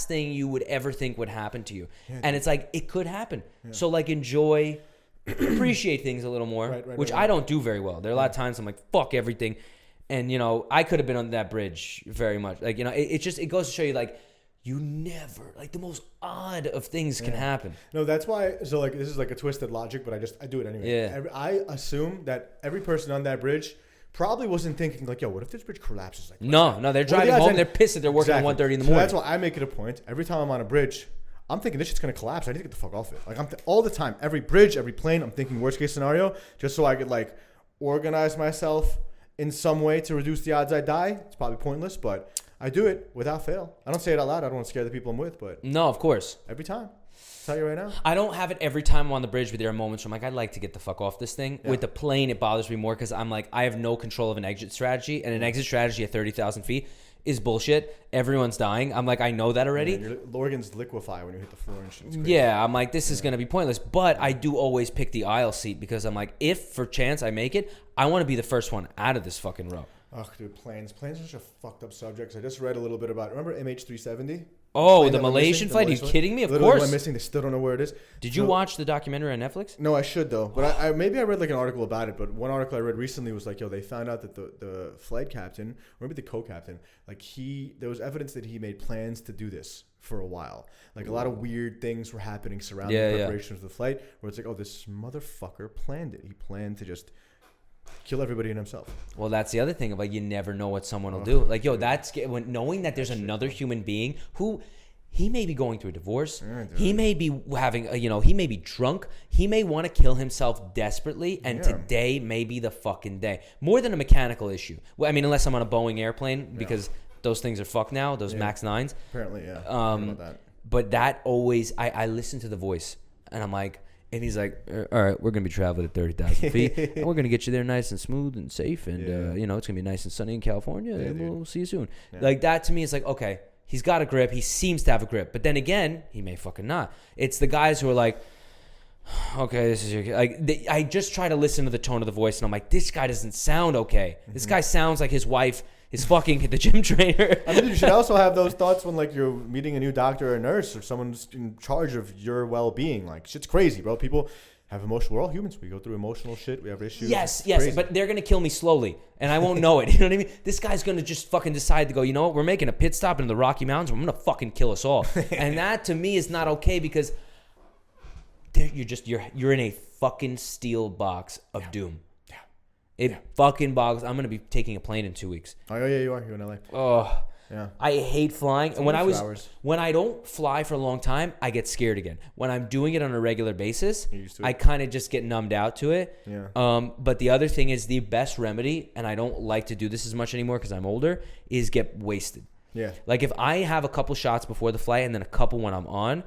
thing you would ever think would happen to you. Yeah, and it's like it could happen. Yeah. So like enjoy. Appreciate things a little more, which I don't do very well. There are a lot of times I'm like, fuck everything. And, you know, I could have been on that bridge very much. Like, you know, it goes to show you, like, you never, like, the most odd of things can happen. No, that's why, so, like, this is, like, a twisted logic, but I do it anyway. Yeah. I assume that every person on that bridge probably wasn't thinking, like, yo, what if this bridge collapses? Like, no, they're driving home, they're pissed that they're working at 1:30 in the morning. So that's why I make it a point. Every time I'm on a bridge, I'm thinking this shit's gonna collapse. I need to get the fuck off it. Like all the time, every bridge, every plane, I'm thinking worst case scenario, just so I could like organize myself in some way to reduce the odds I die. It's probably pointless, but I do it without fail. I don't say it out loud. I don't want to scare the people I'm with, but no, of course, every time. I'll tell you right now. I don't have it every time I'm on the bridge, but there are moments where I'm like, I'd like to get the fuck off this thing. Yeah. With the plane, it bothers me more because I'm like, I have no control of an exit strategy, and an exit strategy at 30,000 feet is bullshit. Everyone's dying. I'm like, I know that already. Yeah, your organs liquefy when you hit the floor and shit. Yeah, I'm like, this is going to be pointless. But I do always pick the aisle seat because I'm like, if for chance I make it, I want to be the first one out of this fucking row. Ugh, dude, planes. Planes are such a fucked up subject. I just read a little bit about it. Remember MH370? Oh, the Malaysian flight? Are you kidding me? Of course. Went missing. They still don't know where it is. Did you watch the documentary on Netflix? No, I should though. But I maybe I read like an article about it. But one article I read recently was like, yo, they found out that the flight captain, or maybe the co-captain, like there was evidence that he made plans to do this for a while. Like a lot of weird things were happening surrounding the preparation of the flight, where it's like, oh, this motherfucker planned it. He planned to just kill everybody and himself. Well, that's the other thing about you never know what someone will do. Like, yo, that's when knowing that there's another human being who he may be going through a divorce. He may be having, he may be drunk. He may want to kill himself desperately, and today may be the fucking day. More than a mechanical issue. Well, I mean, unless I'm on a Boeing airplane because those things are fucked now. Those Max 9s. Apparently, yeah. But that always, I listen to the voice, and I'm like. And he's like, all right, we're going to be traveling at 30,000 feet. And we're going to get you there nice and smooth and safe. And, it's going to be nice and sunny in California. And we'll see you soon. Yeah. Like, that to me is like, okay, he's got a grip. He seems to have a grip. But then again, he may fucking not. It's the guys who are like, okay, this is your... Like, I just try to listen to the tone of the voice. And I'm like, this guy doesn't sound okay. This guy sounds like his wife is fucking the gym trainer. I mean, you should also have those thoughts when, like, you're meeting a new doctor or a nurse or someone's in charge of your well-being. Like, shit's crazy, bro. People have emotional... We're all humans. We go through emotional shit. We have issues. Yes, but they're going to kill me slowly, and I won't know it. You know what I mean? This guy's going to just fucking decide to go, you know what? We're making a pit stop in the Rocky Mountains. I'm going to fucking kill us all. And that, to me, is not okay because you're in a fucking steel box of doom. It fucking boggles. I'm gonna be taking a plane in 2 weeks. Oh yeah, you are. You're in LA. Oh yeah. I hate flying. And when I don't fly for a long time, I get scared again. When I'm doing it on a regular basis, I kind of just get numbed out to it. Yeah. But the other thing is the best remedy, and I don't like to do this as much anymore because I'm older, is get wasted. Yeah. Like if I have a couple shots before the flight and then a couple when I'm on,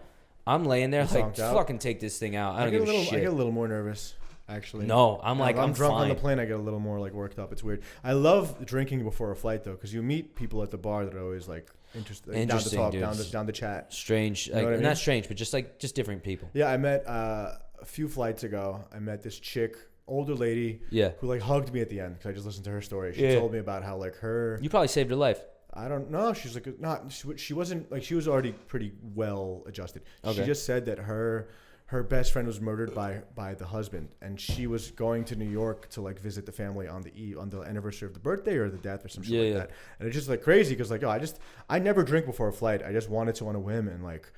I'm laying there like fucking take this thing out. I don't give a shit. I get a little more nervous. Actually, no, I'm like, I'm drunk fine. On the plane. I get a little more like worked up. It's weird. I love drinking before a flight though, because you meet people at the bar that are always like interesting, down to talk, down to chat. Strange, you know what I mean? Not strange, but just different people. Yeah, I met a few flights ago. I met this chick, older lady, who like hugged me at the end because I just listened to her story. She told me about how like her. You probably saved her life. I don't know. She's like she wasn't like she was already pretty well adjusted. Okay. She just said that her best friend was murdered by the husband, and she was going to New York to like visit the family on the anniversary of the birthday or the death or some shit like that. And it's just like crazy because like I never drink before a flight. I just wanted to on a whim, and like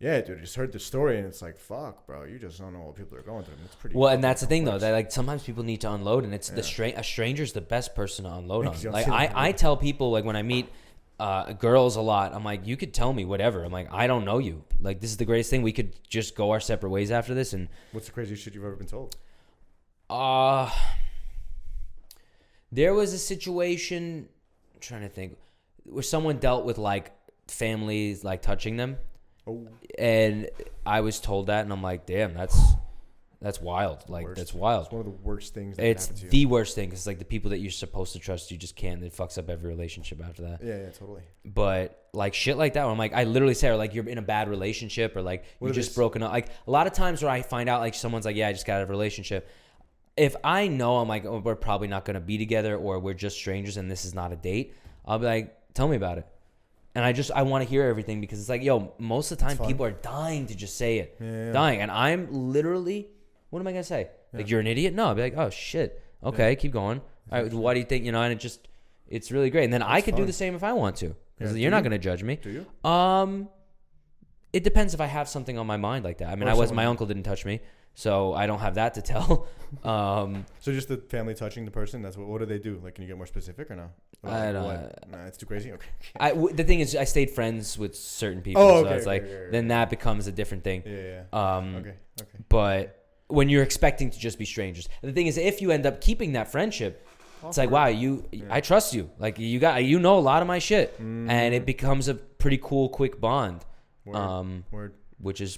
Yeah, dude, I just heard the story and it's like, fuck, bro, you just don't know what people are going through. It's pretty. Well, and that's the thing though, that like sometimes people need to unload, and it's a stranger's the best person to unload on. Like I tell people, like when I meet girls a lot, I'm like, you could tell me whatever. I'm like, I don't know you. Like this is the greatest thing. We could just go our separate ways after this. And what's the craziest shit you've ever been told? There was a situation, I'm trying to think, where someone dealt with like families like touching them. Oh. And I was told that, and I'm like, damn, that's wild. Like, worst. That's wild. It's one of the worst things that it's happen to you. The worst thing. It's like the people that you're supposed to trust, you just can't. It fucks up every relationship after that. Yeah, totally. But like shit like that, where I'm like, I literally say, or like you're in a bad relationship, or like you just broken up. Like a lot of times where I find out like someone's like, yeah, I just got out of a relationship. If I know, I'm like, oh, we're probably not going to be together, or we're just strangers and this is not a date, I'll be like, tell me about it. And I want to hear everything, because it's like, yo, most of the time people are dying to just say it. Yeah. Dying. And I'm literally, what am I going to say? Yeah. Like, you're an idiot? No, I'll be like, oh, shit. Okay, keep going. All right, what do you think? You know, and it's really great. And then I could do the same if I want to, because you're not going to judge me. Do you? It depends if I have something on my mind like that. I mean, my uncle didn't touch me, so I don't have that to tell. So just the family touching the person, that's what do they do? Like, can you get more specific or no? I don't know. Nah, it's too crazy. Okay. The thing is, I stayed friends with certain people, so it's like then that becomes a different thing. Yeah. Okay. But when you're expecting to just be strangers, the thing is, if you end up keeping that friendship, it's like, wow, I trust you. Like you know a lot of my shit, and it becomes a pretty cool, quick bond. Word. Which is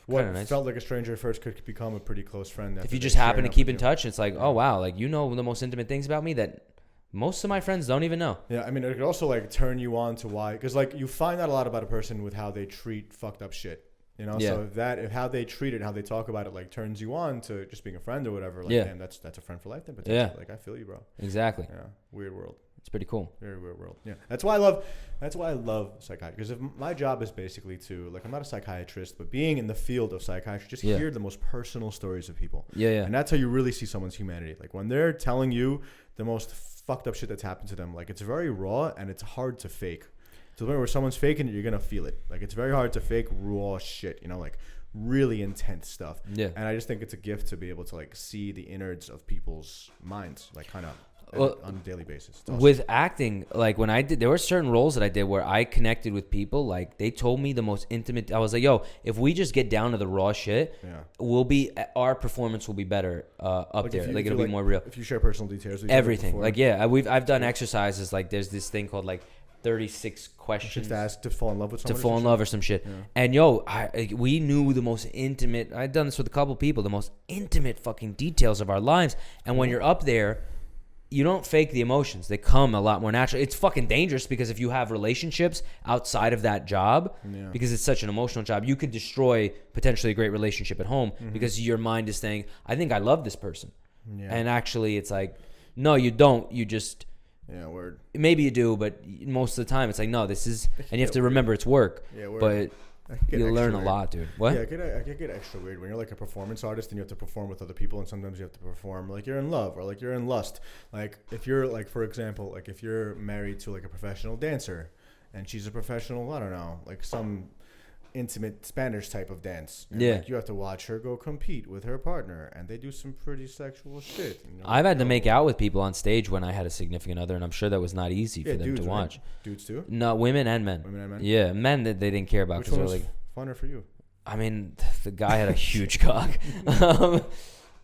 what nice. Felt like a stranger at first could become a pretty close friend. If you just happen to keep in touch, it's like, oh wow, like you know the most intimate things about me that most of my friends don't even know. Yeah, I mean, it could also like turn you on to why, because like you find out a lot about a person with how they treat fucked up shit. You know, so if how they treat it, how they talk about it, like turns you on to just being a friend or whatever. Like, damn, that's a friend for life then potentially. Yeah. Like, I feel you, bro. Exactly. Yeah. Weird world. It's pretty cool. Very weird world. Yeah. That's why I love psychiatry. Because if my job is basically to, like, I'm not a psychiatrist, but being in the field of psychiatry, just hear the most personal stories of people. Yeah. And that's how you really see someone's humanity. Like, when they're telling you the most fucked up shit that's happened to them, like, it's very raw and it's hard to fake. To the point where someone's faking it, you're going to feel it. Like, it's very hard to fake raw shit, you know, like really intense stuff. Yeah. And I just think it's a gift to be able to, like, see the innards of people's minds, like, kind of on a daily basis. Awesome. With acting, like when I did, there were certain roles that I did where I connected with people. Like they told me the most intimate. I was like, "Yo, if we just get down to the raw shit, our performance will be better up like there. Like it'll be more real. If you share personal details, everything. Like I've done exercises. Like there's this thing called like 36 questions to ask to fall in love with someone. To fall in love or some shit. Yeah. And we knew the most intimate. I'd done this with a couple people. The most intimate fucking details of our lives. And when you're up there, you don't fake the emotions. They come a lot more natural. It's fucking dangerous because if you have relationships outside of that job, because it's such an emotional job, you could destroy potentially a great relationship at home because your mind is saying, I think I love this person. Yeah. And actually it's like, no, you don't. You just... Yeah, word. Maybe you do, but most of the time it's like, no, this is... And you have to remember it's work. Yeah, word. But... You learn a lot, dude. What? Yeah, I get extra weird when you're like a performance artist and you have to perform with other people, and sometimes you have to perform like you're in love or like you're in lust. Like if you're like, for example, like if you're married to like a professional dancer and she's a professional, I don't know, like some intimate Spanish type of dance. And like you have to watch her go compete with her partner, and they do some pretty sexual shit. You know? I've had to make out with people on stage when I had a significant other, and I'm sure that was not easy for them to watch. Right? Dudes too? No, women and men. Yeah, men that they didn't care about. Which one was like funner for you? I mean, the guy had a huge cock.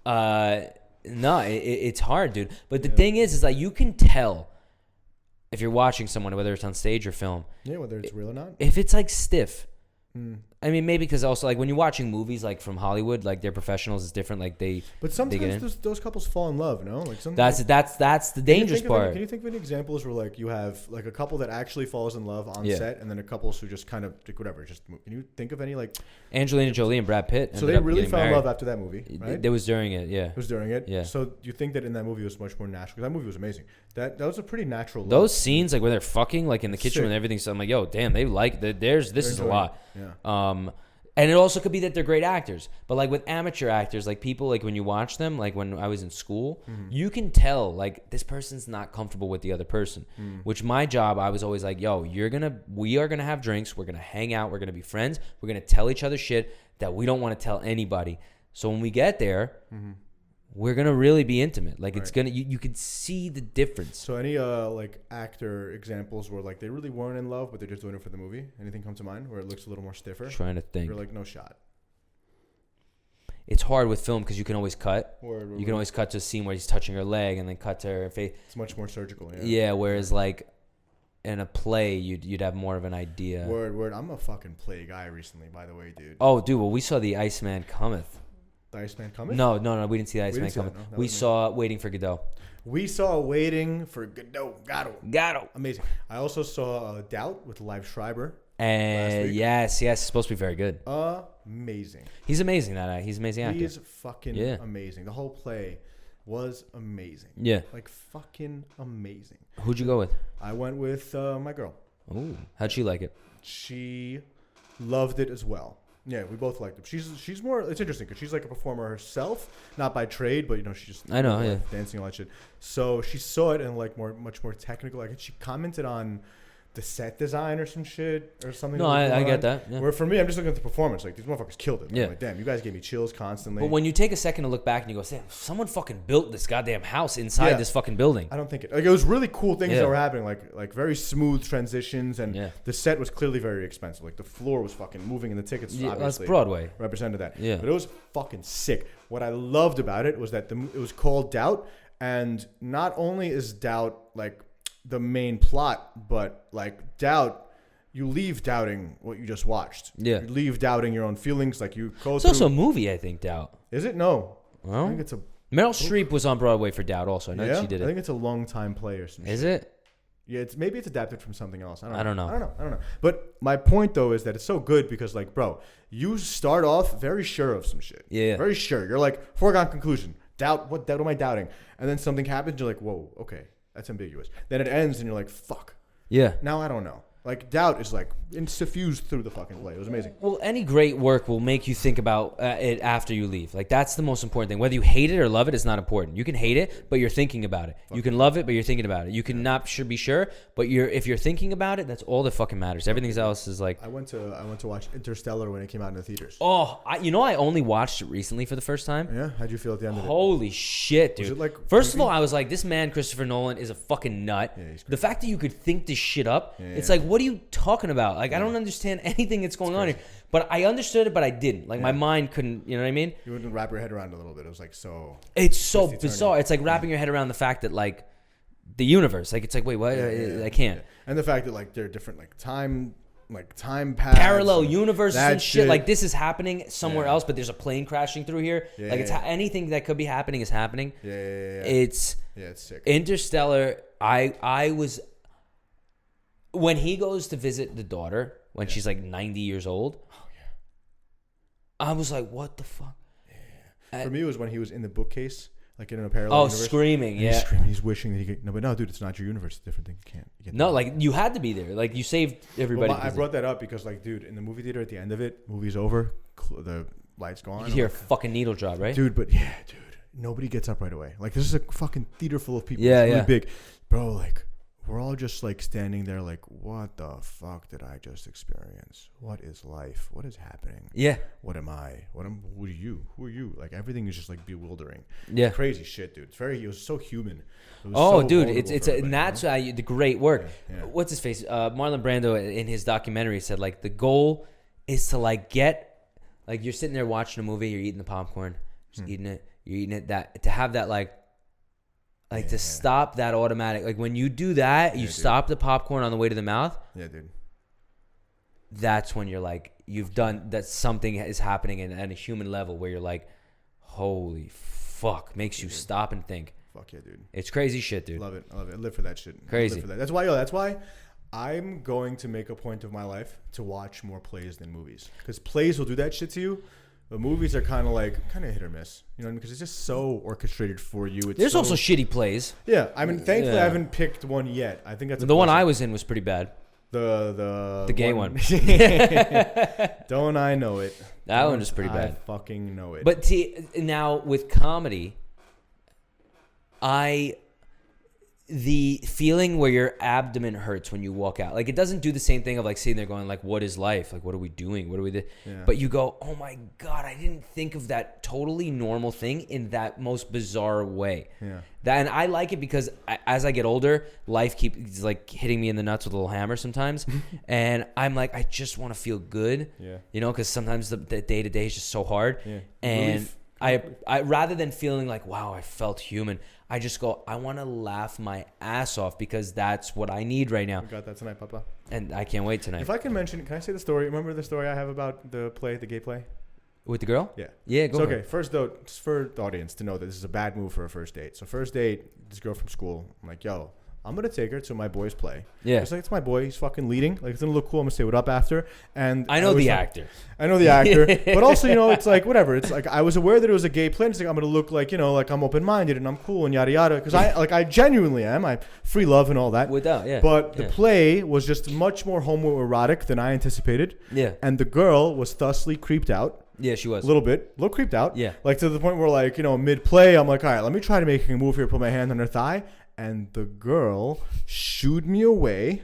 No, it's hard, dude. But the thing is like you can tell if you're watching someone, whether it's on stage or film. Yeah, whether it's real or not. If it's like stiff. I mean, maybe because also like when you're watching movies like from Hollywood, like they're professionals, it's different. Like they, but sometimes those couples fall in love, no? Like sometimes that's the dangerous part. Can you think of any examples where like you have like a couple that actually falls in love on set, and then a couple who just kind of like whatever, just move? Can you think of any like Angelina Jolie and Brad Pitt? So they really fell in love after that movie, right? It was during it, yeah. It was during it, yeah. So you think that in that movie it was much more natural? Because that movie was amazing. That was a pretty natural. Those scenes like when they're fucking like in the kitchen and everything. So I'm like, yo, damn, they like that. This is a lot. Yeah. And it also could be that they're great actors. But like with amateur actors, like people, like when you watch them, like when I was in school, you can tell like this person's not comfortable with the other person. Which my job, I was always like, yo, we are gonna have drinks, we're gonna hang out, we're gonna be friends, we're gonna tell each other shit that we don't want to tell anybody. So when we get there, we're gonna really be intimate. Like it's gonna, you can see the difference. So any like actor examples where like they really weren't in love, but they're just doing it for the movie? Anything come to mind where it looks a little more stiffer? Trying to think. You're like, no shot. It's hard with film because you can always cut. You can always cut to a scene where he's touching her leg and then cut to her face. It's much more surgical. Yeah. Whereas like in a play, you'd have more of an idea. Word. I'm a fucking play guy recently, by the way, dude. Oh, dude. Well, we saw The Iceman Cometh. The Iceman Cometh? No. We didn't see The Iceman Cometh. We saw Waiting for Godot. We saw Waiting for Godot. Gatto. Amazing. I also saw Doubt with Live Schreiber. And yes, it's supposed to be very good. Amazing. He's amazing. He's an amazing actor. He is fucking amazing. The whole play was amazing. Yeah. Like fucking amazing. Who'd you go with? I went with my girl. Oh, how'd she like it? She loved it as well. Yeah, we both liked it. She's more. It's interesting because she's like a performer herself, not by trade, but she's just dancing all that shit. So she saw it in like much more technical. Like she commented on the set design or some shit or something. No, I get that. Yeah. Where for me, I'm just looking at the performance. Like these motherfuckers killed it. I'm like, damn, you guys gave me chills constantly. But when you take a second to look back and you go, damn, someone fucking built this goddamn house inside this fucking building. I don't think it. Like it was really cool things that were happening. Like very smooth transitions, and the set was clearly very expensive. Like the floor was fucking moving, and the tickets obviously that's Broadway represented that. Yeah, but it was fucking sick. What I loved about it was that it was called Doubt, and not only is Doubt like the main plot, but like Doubt. You leave doubting what you just watched. Yeah. You leave doubting your own feelings. Like you go It's also a movie, I think, Doubt. Is it? No. Well, I think it's a... Meryl Streep was on Broadway for Doubt also. I know she did it. I think it's a long time play or something. Is it? Yeah, maybe it's adapted from something else. I don't know. But my point, though, is that it's so good because, like, bro, you start off very sure of some shit. Yeah. Very sure. You're like, foregone conclusion. Doubt. What am I doubting? And then something happens. You're like, whoa, okay. That's ambiguous. Then it ends and you're like, fuck. Yeah. Now I don't know. Like, Doubt is like suffused through the fucking play. It was amazing. Well, any great work will make you think about it after you leave. Like, that's the most important thing. Whether you hate it or love it is not important. You can hate it, but you're thinking about it. You can love it, but you're thinking about it. You can not be sure, but if you're thinking about it, that's all that fucking matters. Everything else is like... I went to watch Interstellar when it came out in the theaters. Oh, I only watched it recently for the first time. Yeah? How'd you feel at the end of it? Holy shit, dude. Was it like First of all, I was like, this man, Christopher Nolan, is a fucking nut. Yeah, he's crazy. The fact that you could think this shit up, it's like, what are you talking about? Like, I don't understand anything that's going on here. But I understood it, but I didn't. Like, my mind couldn't, you know what I mean? You wouldn't wrap your head around it a little bit. It was like so... It's so bizarre. It's like wrapping your head around the fact that, like, the universe. Like, it's like, wait, what? I can't. And the fact that, like, there are different, like, time paths. Parallel universes and shit. Like, this is happening somewhere else, but there's a plane crashing through here. Yeah, like, it's anything that could be happening is happening. Yeah. It's sick. Interstellar, I was... When he goes to visit the daughter when she's like 90 years old, I was like, what the fuck? Yeah. For me, it was when he was in the bookcase, like in a parallel universe. Screaming, He's screaming, he's wishing that he could... No, but no, dude, it's not your universe. It's a different thing. You can't. No, like, you had to be there. Like, you saved everybody. Well, I brought that up because, like, dude, in the movie theater at the end of it, movie's over, the light's gone. You hear a fucking needle drop, right? Dude, nobody gets up right away. Like, this is a fucking theater full of people. It's really big. Bro, like... We're all just like standing there like, what the fuck did I just experience? What is life? What is happening? Yeah. What am I? Who are you? Who are you? Like everything is just like bewildering. Yeah. Crazy shit, dude. It was so human. Dude, and that's the great work. Yeah. What's his face? Marlon Brando in his documentary said like the goal is to like get, like you're sitting there watching a movie, you're eating the popcorn, eating it, that to have that like to stop that automatic. Like when you do that, you stop the popcorn on the way to the mouth. Yeah, dude. That's when you're like, you've done that. Something is happening at a human level where you're like, holy fuck, makes you stop and think. Fuck yeah, dude. It's crazy shit, dude. Love it. I live for that shit. Crazy. I live for that. That's why I'm going to make a point of my life to watch more plays than movies. Because plays will do that shit to you. The movies are kind of hit or miss, you know, because it's just so orchestrated for you. There's also shitty plays. Yeah, I mean, thankfully I haven't picked one yet. I think that's the one I was in was pretty bad. The gay one. Don't I know it? That one was pretty bad. I fucking know it. But see, now with comedy, the feeling where your abdomen hurts when you walk out, like it doesn't do the same thing of like sitting there going like, what is life? Like, what are we doing? What are we doing? Yeah. But you go, oh my God, I didn't think of that totally normal thing in that most bizarre way. Yeah. And I like it because as I get older, life keeps like hitting me in the nuts with a little hammer sometimes. And I'm like, I just want to feel good. Yeah. You know, because sometimes the day to day is just so hard. Yeah. And I rather than feeling like, wow, I felt human, I just go, I want to laugh my ass off because that's what I need right now. We got that tonight, Papa. And I can't wait tonight. If I can mention, can I say the story? Remember the story I have about the gay play? With the girl? Yeah. Yeah, go okay, first though, just for the audience to know that this is a bad move for a first date. So first date, this girl from school, I'm like, yo, I'm going to take her to my boy's play. Yeah. It's like, it's my boy. He's fucking leading. Like, it's going to look cool. I'm going to say what up after. And I know the actor. I know the actor. But also, you know, it's like, whatever. It's like, I was aware that it was a gay play. It's like, I'm going to look like, you know, like I'm open-minded and I'm cool and yada, yada. Because I genuinely am. I free love and all that. Without, yeah. But the play was just much more homoerotic than I anticipated. Yeah. And the girl was thusly creeped out. Yeah, she was. A little creeped out. Yeah. Like to the point where, like, you know, mid-play, I'm like, all right, let me try to make a move here, put my hand on her thigh. And the girl shooed me away.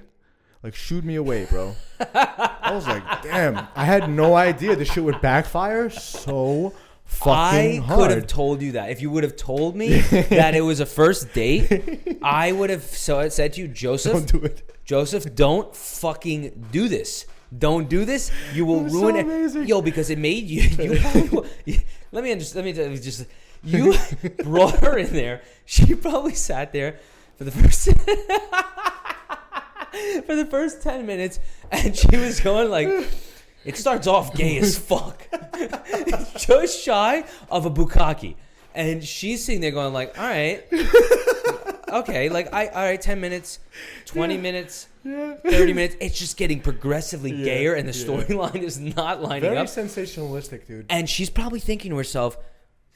Like, shooed me away, bro. I was like, damn. I had no idea this shit would backfire so fucking hard. I could have told you that. If you would have told me that it was a first date, I would have said to you, Joseph, don't do it. Joseph, don't fucking do this. Don't do this. You will ruin it. Amazing. Yo, because it made you let me tell you just you brought her in there. She probably sat there for the first 10 minutes and she was going like, it starts off gay as fuck. Just shy of a bukkake. And she's sitting there going like, all right. Okay, like all right, 10 minutes, 20 minutes, 30 minutes. It's just getting progressively gayer and the storyline is not lining up. Very sensationalistic, dude. And she's probably thinking to herself,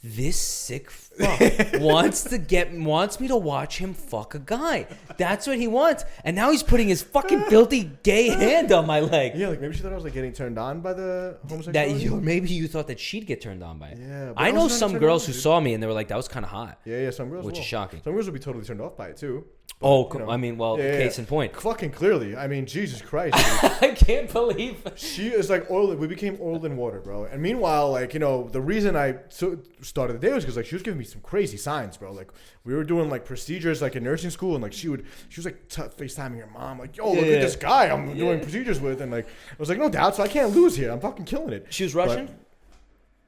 this sick fuck wants me to watch him fuck a guy. That's what he wants. And now he's putting his fucking filthy gay hand on my leg. Yeah, like maybe she thought I was like getting turned on by the homosexuality. Maybe you thought that she'd get turned on by it. Yeah, I know some girls who saw me and they were like, that was kind of hot. Yeah, some girls which will. Is shocking. Some girls will be totally turned off by it too. But, you know, I mean, case in point. Fucking clearly. I mean, Jesus Christ. I can't believe. She is like oil. We became oil and water, bro. And meanwhile, like, you know, the reason I started the day was because like she was giving me some crazy signs, bro. Like we were doing like procedures like in nursing school, and like she was like FaceTiming her mom, like, yo, look at this guy I'm doing procedures with, and like I was like, no doubt, so I can't lose here. I'm fucking killing it. She was Russian? But,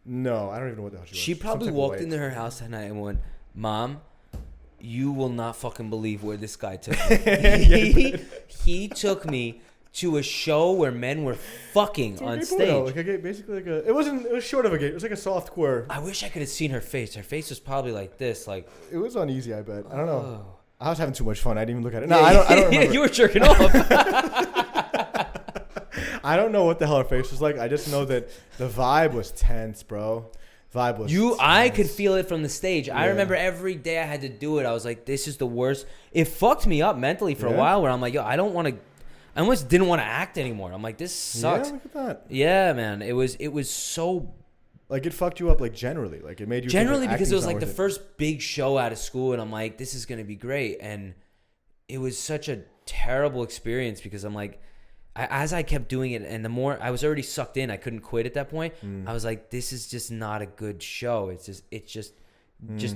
no, I don't even know what the hell she was. She probably walked into her house that night and went, Mom, you will not fucking believe where this guy took me. He took me to a show where men were fucking on stage. It was short of a gay. It was like a soft core. I wish I could have seen her face. Her face was probably like this. Like it was uneasy, I bet. I don't know. I was having too much fun. I didn't even look at it. No, I don't remember. You were jerking off. I don't know what the hell her face was like. I just know that the vibe was tense, bro. I could feel it from the stage. I remember every day I had to do it. I was like, this is the worst. It fucked me up mentally for a while where I'm like, yo, I almost didn't want to act anymore. I'm like, this sucks. Yeah, look at that. Yeah, man. It was so... Like, it fucked you up, like, generally. Like, it made you... Generally, because it was, like, the first big show out of school, and I'm like, this is going to be great. And it was such a terrible experience because I'm like... As I kept doing it, and the more I was already sucked in, I couldn't quit at that point. I was like, "This is just not a good show. It's just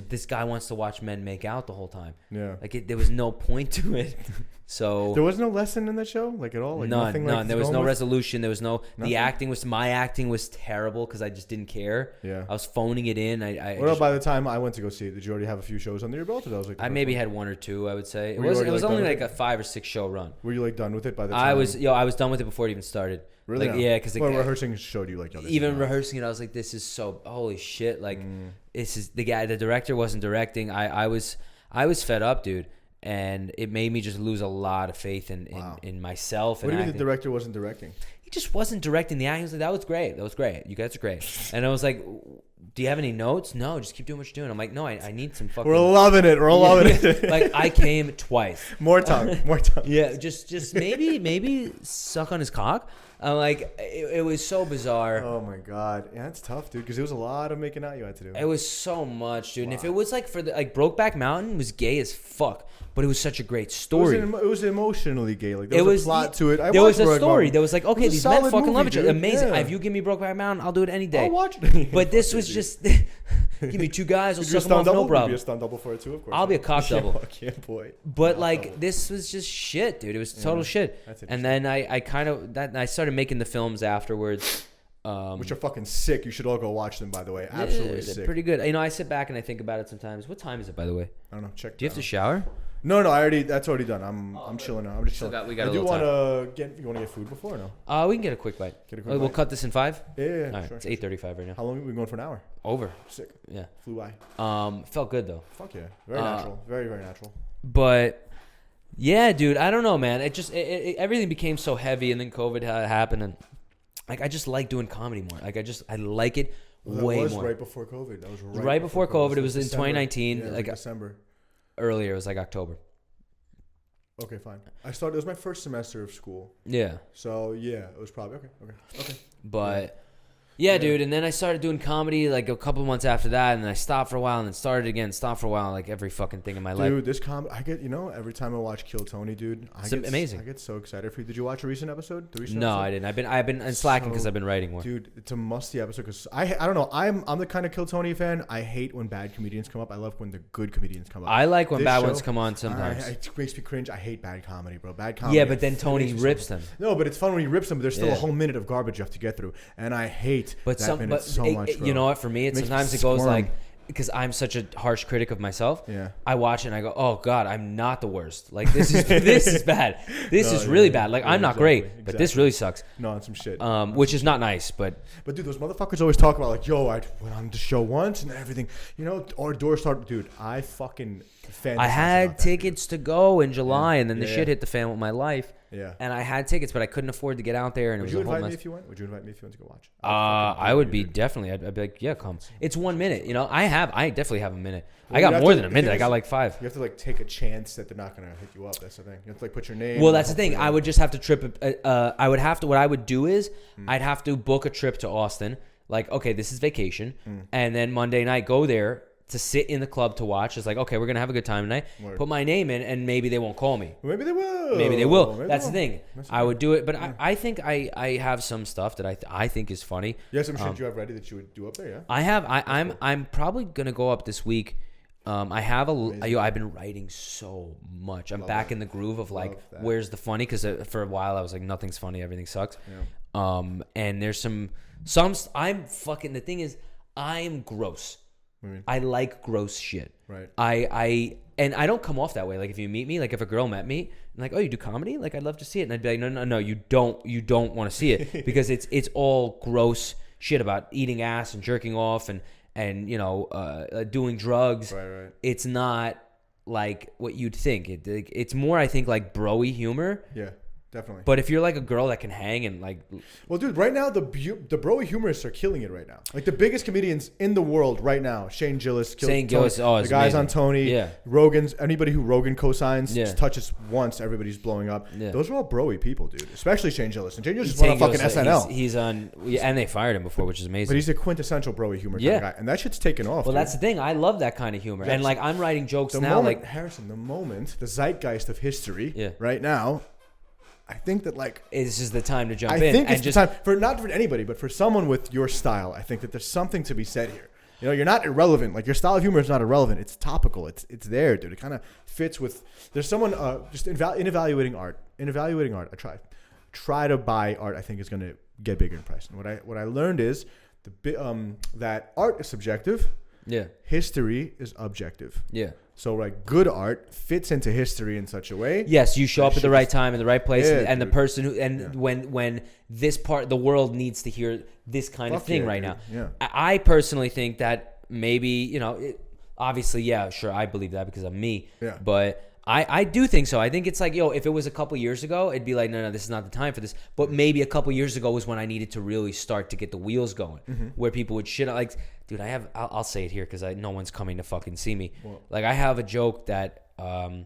this guy wants to watch men make out the whole time. Yeah, like there was no point to it. So there was no lesson in that show, like at all. Like none. There was no resolution. There was no. Nothing? My acting was terrible because I just didn't care. Yeah, I was phoning it in. By the time I went to go see it, did you already have a few shows under your belt? Or that was like I maybe had one or two. I would say it was only like a 5 or 6 show run. Were you like done with it by the time? I was done with it before it even started. Really? Like, yeah, because rehearsing showed you like even rehearsing it, I was like, this is so holy shit. Like this is the director wasn't directing. I was fed up, dude. And it made me just lose a lot of faith in myself. What do you mean the director wasn't directing? He just wasn't directing the acting. He was like, that was great. You guys are great. And I was like, do you have any notes? No, just keep doing what you're doing. I'm like, no, I need some fucking. We're loving it. We're loving it. Like, I came twice. More tongue. Yeah, just maybe suck on his cock. I'm like, it was so bizarre. Oh my god, yeah, that's tough, dude. Because it was a lot of making out you had to do. It was so much, dude. And if it was like Brokeback Mountain was gay as fuck, but it was such a great story. It was emotionally gay. Like there was a plot to it. There was a story. There was like, okay, these men fucking love each other. Amazing. Yeah. If you give me Brokeback Mountain, I'll do it any day. I'll watch it. But this was just, give me 2 guys, I'll suck them off, no problem. You'd be a stunt double for it too, of course. I'll be a cock double. Yeah, boy. But like, this was just shit, dude. It was total shit. And then I started making the films afterwards. Which are fucking sick. You should all go watch them, by the way. Absolutely sick. Pretty good. You know, I sit back and I think about it sometimes. What time is it, by the way? I don't know. Check. Do you have to shower? No, that's already done. I'm chilling now. I'm just chilling. We got a little time. You want to get food before or no? We can get a quick bite. We'll cut this in 5? Yeah. All right, sure, it's 8:35 right now. How long have we been going for? An hour? Over. Sick. Yeah. Flew by. Felt good though. Fuck yeah. Very natural. Very, very natural. But yeah, dude, I don't know, man. It just everything became so heavy, and then COVID happened, and like I just like doing comedy more. Like I like it way more. That was right before COVID. That was right before COVID. It was in 2019. Yeah, like December. Earlier, it was like October. Okay, fine. It was my first semester of school. Yeah. So yeah, it was probably okay. But yeah, dude, and then I started doing comedy like a couple months after that, and then I stopped for a while, and then started again, stopped for a while, like every fucking thing in my life. Dude, this comedy, I get, every time I watch Kill Tony, dude, amazing. I get so excited for you. Did you watch a recent episode? No, I didn't. I've been slacking because I've been writing more. Dude, it's a musty episode because I don't know. I'm the kind of Kill Tony fan. I hate when bad comedians come up. I love when the good comedians come up. I like when bad ones come on sometimes. It makes me cringe. I hate bad comedy, bro. Bad comedy. Yeah, but then Tony rips them. No, but it's fun when he rips them. But there's still a whole minute of garbage you have to get through, and I hate that minute so much. Bro. You know what? For me, sometimes it goes like, because I'm such a harsh critic of myself. Yeah. I watch it and I go, oh God, I'm not the worst. Like this is bad. This is really bad. Like I'm not great, but this really sucks. No, on some shit. Which is not nice, but dude, those motherfuckers always talk about like, yo, I went on the show once and everything, our doors started. Dude, I fucking. I had tickets to go in July, and then the shit hit the fan with my life. Yeah. And I had tickets, but I couldn't afford to get out there. And Would it was you a whole invite mess. me if you went? Would you invite me if you went to go watch? I would be definitely. I'd be like, yeah, come. It's 1 minute. I definitely have a minute. Well, I got more than a minute. I got like 5. You have to like take a chance that they're not gonna hit you up. That's the thing. You have to like put your name. Well, that's the thing. I would just have to trip. I would have to. What I would do is I'd have to book a trip to Austin. Like, okay, this is vacation, and then Monday night go there to sit in the club to watch. It's like, okay, we're gonna have a good time tonight. Word. Put my name in, and maybe they won't call me. Maybe they will. That's the thing. I would do it, but I think I have some stuff that I think is funny. You have some shit you have ready that you would do up there, yeah? I have. I'm probably gonna go up this week. I've been writing so much. I'm back in the groove of like, where's the funny? Because for a while I was like, nothing's funny, everything sucks. Yeah. And there's some. I'm fucking. The thing is, I'm gross. I like gross shit. Right. And I don't come off that way. Like if you meet me, like if a girl met me, I'm like, oh, you do comedy? Like I'd love to see it. And I'd be like, no, you don't want to see it because it's all gross shit about eating ass and jerking off and doing drugs. Right. It's not like what you'd think. It's more, I think, like bro-y humor. Yeah. Definitely. But if you're like a girl that can hang and like, well, dude, right now the bro humorists are killing it right now. Like the biggest comedians in the world right now: Shane Gillis, the guys amazing. On Tony, Rogan's. Anybody who Rogan co-signs, just touches once, everybody's blowing up. Yeah. Those are all bro-y people, dude. Especially Shane Gillis. And Shane Gillis just went on fucking SNL. He's on, and they fired him before, which is amazing. But he's a quintessential bro-y humor kind of guy, and that shit's taken off. Well, dude. that's the thing. I love that kind of humor, and like I'm writing jokes now. Like Harrison, the zeitgeist of history, right now. I think that like this is the time to jump in. I think it's the time for not for anybody, but for someone with your style. I think that there's something to be said here. You're not irrelevant. Like your style of humor is not irrelevant. It's topical. It's there, dude. It kind of fits with. There's someone just in evaluating art. In evaluating art, I try to buy art. I think is going to get bigger in price. And what I learned is that art is subjective. Yeah. History is objective. Yeah. So like good art fits into history in such a way. Yes, you show up at the right time in the right place, and the person who when this part the world needs to hear this kind of thing right now. Yeah. I personally think that maybe obviously sure I believe that because of me. Yeah. But I do think so. I think it's like, yo, if it was a couple years ago, it'd be like, no, this is not the time for this. But maybe a couple years ago was when I needed to really start to get the wheels going, where people would shit. Like, dude, I'll say it here because no one's coming to fucking see me. Whoa. Like, I have a joke that so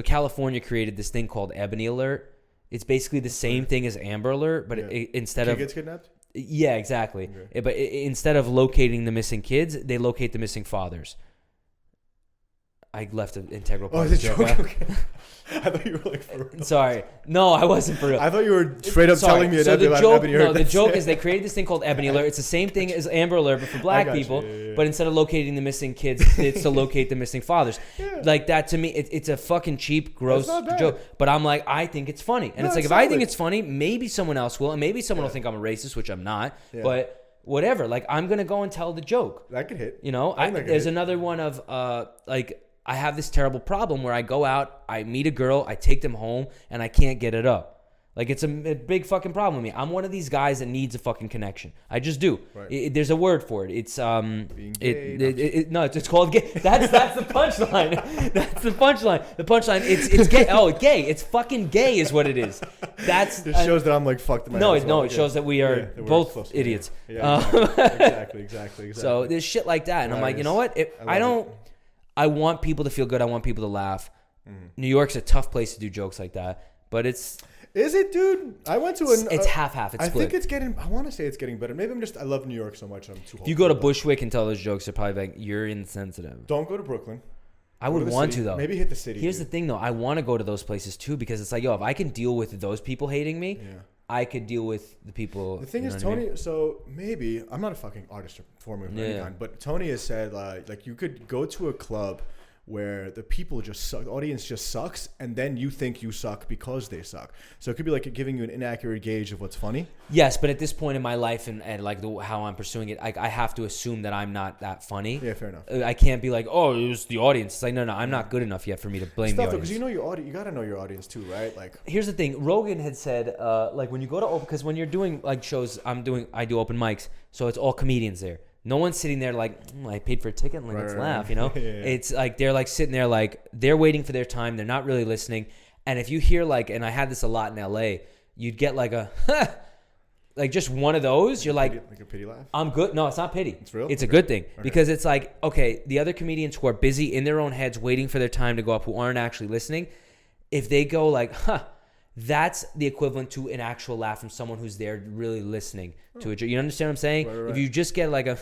California created this thing called Ebony Alert. It's basically the same thing as Amber Alert, but instead of... Kid gets kidnapped? Yeah, exactly. Okay. But instead of locating the missing kids, they locate the missing fathers. I left an integral part of the joke. Okay. I thought you were like for real. Sorry. No, I wasn't for real. I thought you were straight up telling me about Ebony Alert. No, the joke is they created this thing called Ebony Alert. It's the same thing as Amber Alert, but for black people. But instead of locating the missing kids, it's to locate the missing fathers. Yeah. Like that to me, it's a fucking cheap, gross joke. But I'm like, I think it's funny. And it's like, if I think it's funny, maybe someone else will. And maybe someone will think I'm a racist, which I'm not. Yeah. But whatever. Like, I'm going to go and tell the joke. That could hit. You know? There's another one of like... I have this terrible problem where I go out, I meet a girl, I take them home, and I can't get it up. Like, it's a big fucking problem with me. I'm one of these guys that needs a fucking connection. I just do. Right. There's a word for it. It's being gay. No, it's called gay. That's the punchline. That's the punchline. The punchline. It's gay. Oh, gay. It's fucking gay is what it is. It shows that I'm like fucked in my head. No, it shows that we are both idiots. Yeah, exactly. So there's shit like that, and I'm like, you know what? I want people to feel good. I want people to laugh. Mm-hmm. New York's a tough place to do jokes like that, but it's... Is it, dude? I went to It's half-half. It's split. I think it's getting... I want to say it's getting better. Maybe I love New York so much I'm too... If you go to Bushwick and tell those jokes, they're probably like, you're insensitive. Don't go to Brooklyn. I would want to, though. Maybe hit the city. Here's the thing, though. I want to go to those places, too, because it's like, yo, if I can deal with those people hating me... Yeah. I could deal with the people. The thing is, Tony, so maybe, I'm not a fucking artist or performer of any kind, but Tony has said, like, you could go to a club where the people just suck, the audience just sucks, and then you think you suck because they suck. So it could be like giving you an inaccurate gauge of what's funny. Yes, but at this point in my life and like how I'm pursuing it, I have to assume that I'm not that funny. Yeah, fair enough. I can't be like, oh, it was the audience. It's like, no, I'm not good enough yet for me to blame the audience. Because you know your audience, you got to know your audience too, right? Like, here's the thing. Rogan had said, like when you go to open, because when you're doing like shows, I do open mics, so it's all comedians there. No one's sitting there like, I paid for a ticket and let's laugh, you know? Yeah. It's like they're like sitting there like they're waiting for their time. They're not really listening. And if you hear like, and I had this a lot in LA, you'd get like a, like just one of those. You're like a pity laugh? I'm good. No, it's not pity. It's real? It's a good thing. Okay. Because it's like, okay, the other comedians who are busy in their own heads waiting for their time to go up, who aren't actually listening, if they go like, that's the equivalent to an actual laugh from someone who's there really listening to it. You understand what I'm saying? Right. If you just get like a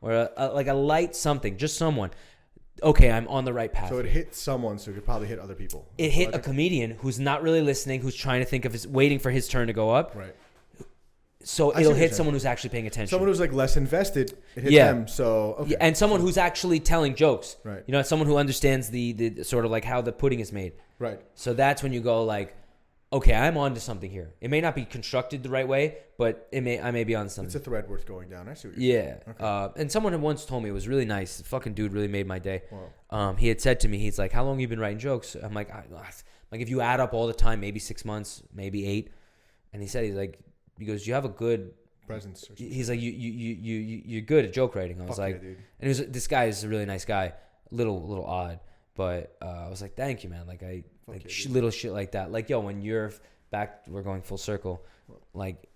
or like a light something, just someone, okay, I'm on the right path. So it hit someone, so it could probably hit other people. It hit a comedian who's not really listening, who's trying to think of waiting for his turn to go up. Right. So it'll hit someone who's actually paying attention. Someone who's like less invested, it hit them. So okay. Yeah, and someone who's actually telling jokes. Right. You know, someone who understands the sort of like how the pudding is made. Right. So that's when you go like, okay, I'm on to something here. It may not be constructed the right way, but I may be on something. It's a thread worth going down. I see what you're saying. Okay. And someone had once told me, it was really nice. The fucking dude really made my day. Wow. He had said to me, he's like, how long have you been writing jokes? I'm like, if you add up all the time, maybe 6 months, maybe 8. And he said, he goes, you have a good presence. He's like, you're good at joke writing. I was like, dude. And this guy is a really nice guy, little odd, but I was like, thank you, man. Like little shit like that. Like, yo, when you're back, we're going full circle. Like,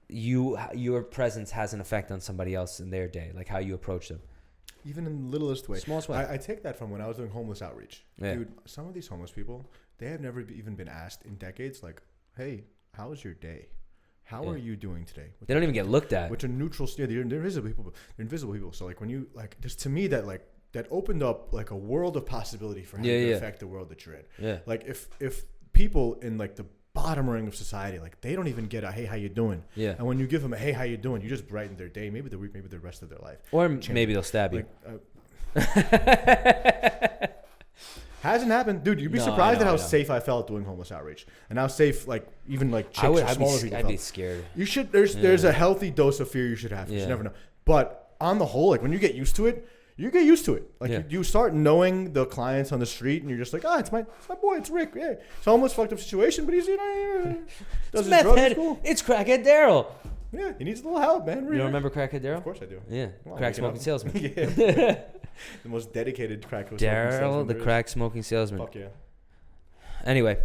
your presence has an effect on somebody else in their day. Like how you approach them. Even in the littlest way. Smallest way. I take that from when I was doing homeless outreach. Yeah. Dude, some of these homeless people, they have never even been asked in decades, like, hey, how was your day? How are you doing today? They don't even get looked at. Which are neutral. Yeah, they're invisible people. They're invisible people. So like when you like, just to me that like that opened up like a world of possibility for how to affect the world that you're in. Yeah. Like if people in like the bottom ring of society, like they don't even get a hey, how you doing? Yeah. And when you give them a hey, how you doing, you just brighten their day, maybe the week, maybe the rest of their life. Or maybe they'll stab you. Hasn't happened, dude. You'd be surprised at how safe I felt doing homeless outreach, and how safe, like even like chicks or smaller people. I'd be scared. You should. There's a healthy dose of fear you should have. You should never know. But on the whole, like when you get used to it, you get used to it. Like you start knowing the clients on the street, and you're just like, it's my boy, it's Rick. Yeah, it's almost fucked up situation, but he's does his drugs. Cool. It's Crackhead Daryl. Yeah, he needs a little help, man. You don't remember Crackhead Daryl? Of course I do. Yeah, crack smoking salesman. Yeah. The most dedicated crack smoking Daryl, salesman the there is. crack smoking salesman. Fuck yeah. Anyway,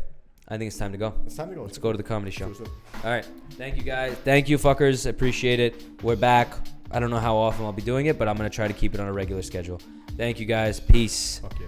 I think it's time to go. It's time to go. Let's go to the comedy show. Sure. All right. Thank you, guys. Thank you, fuckers. Appreciate it. We're back. I don't know how often I'll be doing it, but I'm going to try to keep it on a regular schedule. Thank you, guys. Peace. Fuck yeah.